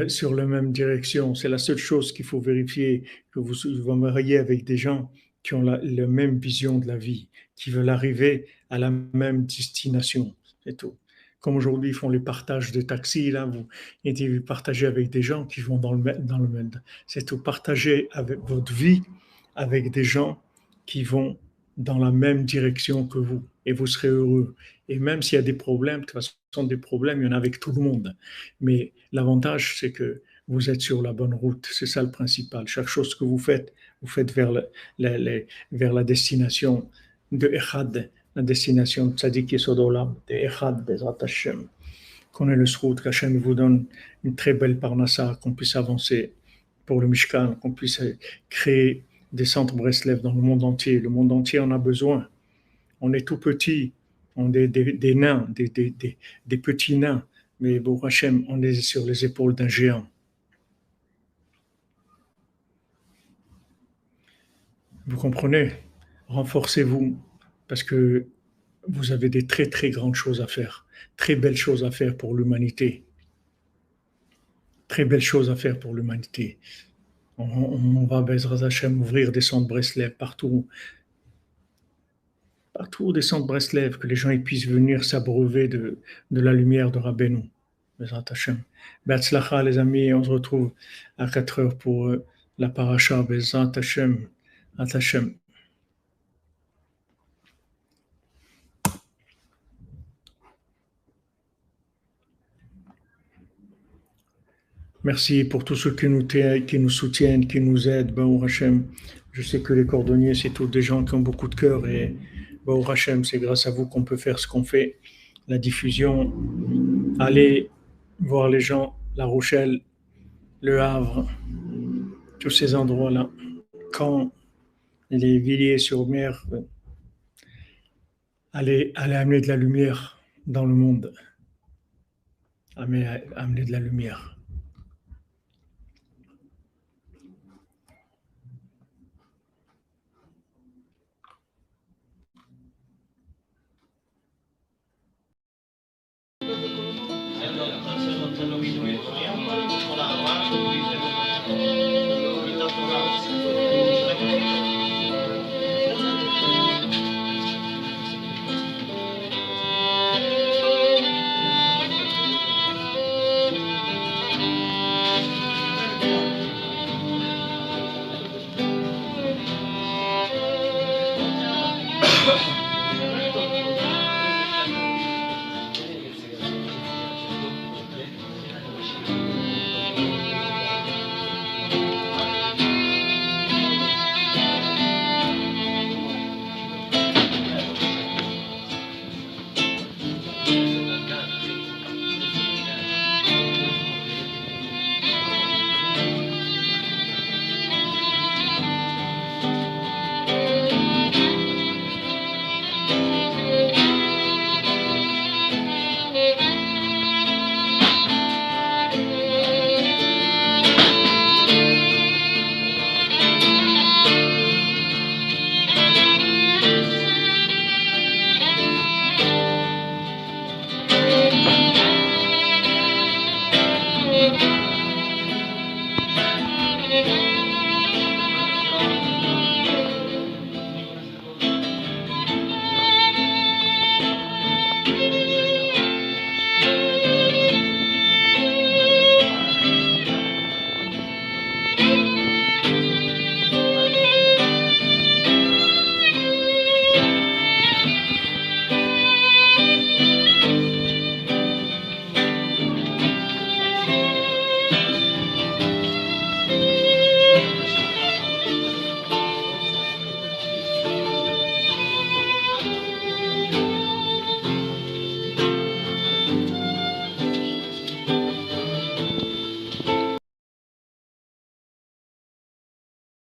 sur la même direction. C'est la seule chose qu'il faut vérifier, que vous mariez avec des gens qui ont la même vision de la vie, qui veulent arriver à la même destination. C'est tout. Comme aujourd'hui, ils font les partages de taxis, là, vous partagez avec des gens qui vont dans le même. C'est tout. Partagez avec votre vie avec des gens qui vont dans la même direction que vous et vous serez heureux. Et même s'il y a des problèmes, de toute façon, des problèmes, il y en a avec tout le monde. Mais l'avantage, c'est que vous êtes sur la bonne route. C'est ça le principal. Chaque chose que vous faites vers, vers la destination de Echad, la destination de Tzadik Yesod Olam, de Echad Bezrat Hashem. qu'on ait le srout, qu'Hachem vous donne une très belle parnassa, qu'on puisse avancer pour le Mishkan, qu'on puisse créer des centres Breslev dans le monde entier. Le monde entier en a besoin. On est tout petit, on est des nains, des petits nains, mais bon, Hachem, on est sur les épaules d'un géant. Vous comprenez? Renforcez-vous, parce que vous avez des très très grandes choses à faire, très belles choses à faire pour l'humanité, très belles choses à faire pour l'humanité. On va, Bezras Hachem, ouvrir des centres Breslev partout, partout des centres Breslev, que les gens ils puissent venir s'abreuver de la lumière de Rabbeinu. Bezrat Hachem. Be'atzlacha, les amis, on se retrouve à 4 heures pour la paracha. Bezrat Hachem. Hachem. Merci pour tous ceux qui nous soutiennent, qui nous aident. Baou Hachem. Je sais que les cordonniers, c'est tous des gens qui ont beaucoup de cœur et Baou Hachem, c'est grâce à vous qu'on peut faire ce qu'on fait. La diffusion, allez voir les gens, La Rochelle, Le Havre, tous ces endroits-là. Quand les Villiers-sur-Mer, allez amener de la lumière dans le monde. Amener de la lumière.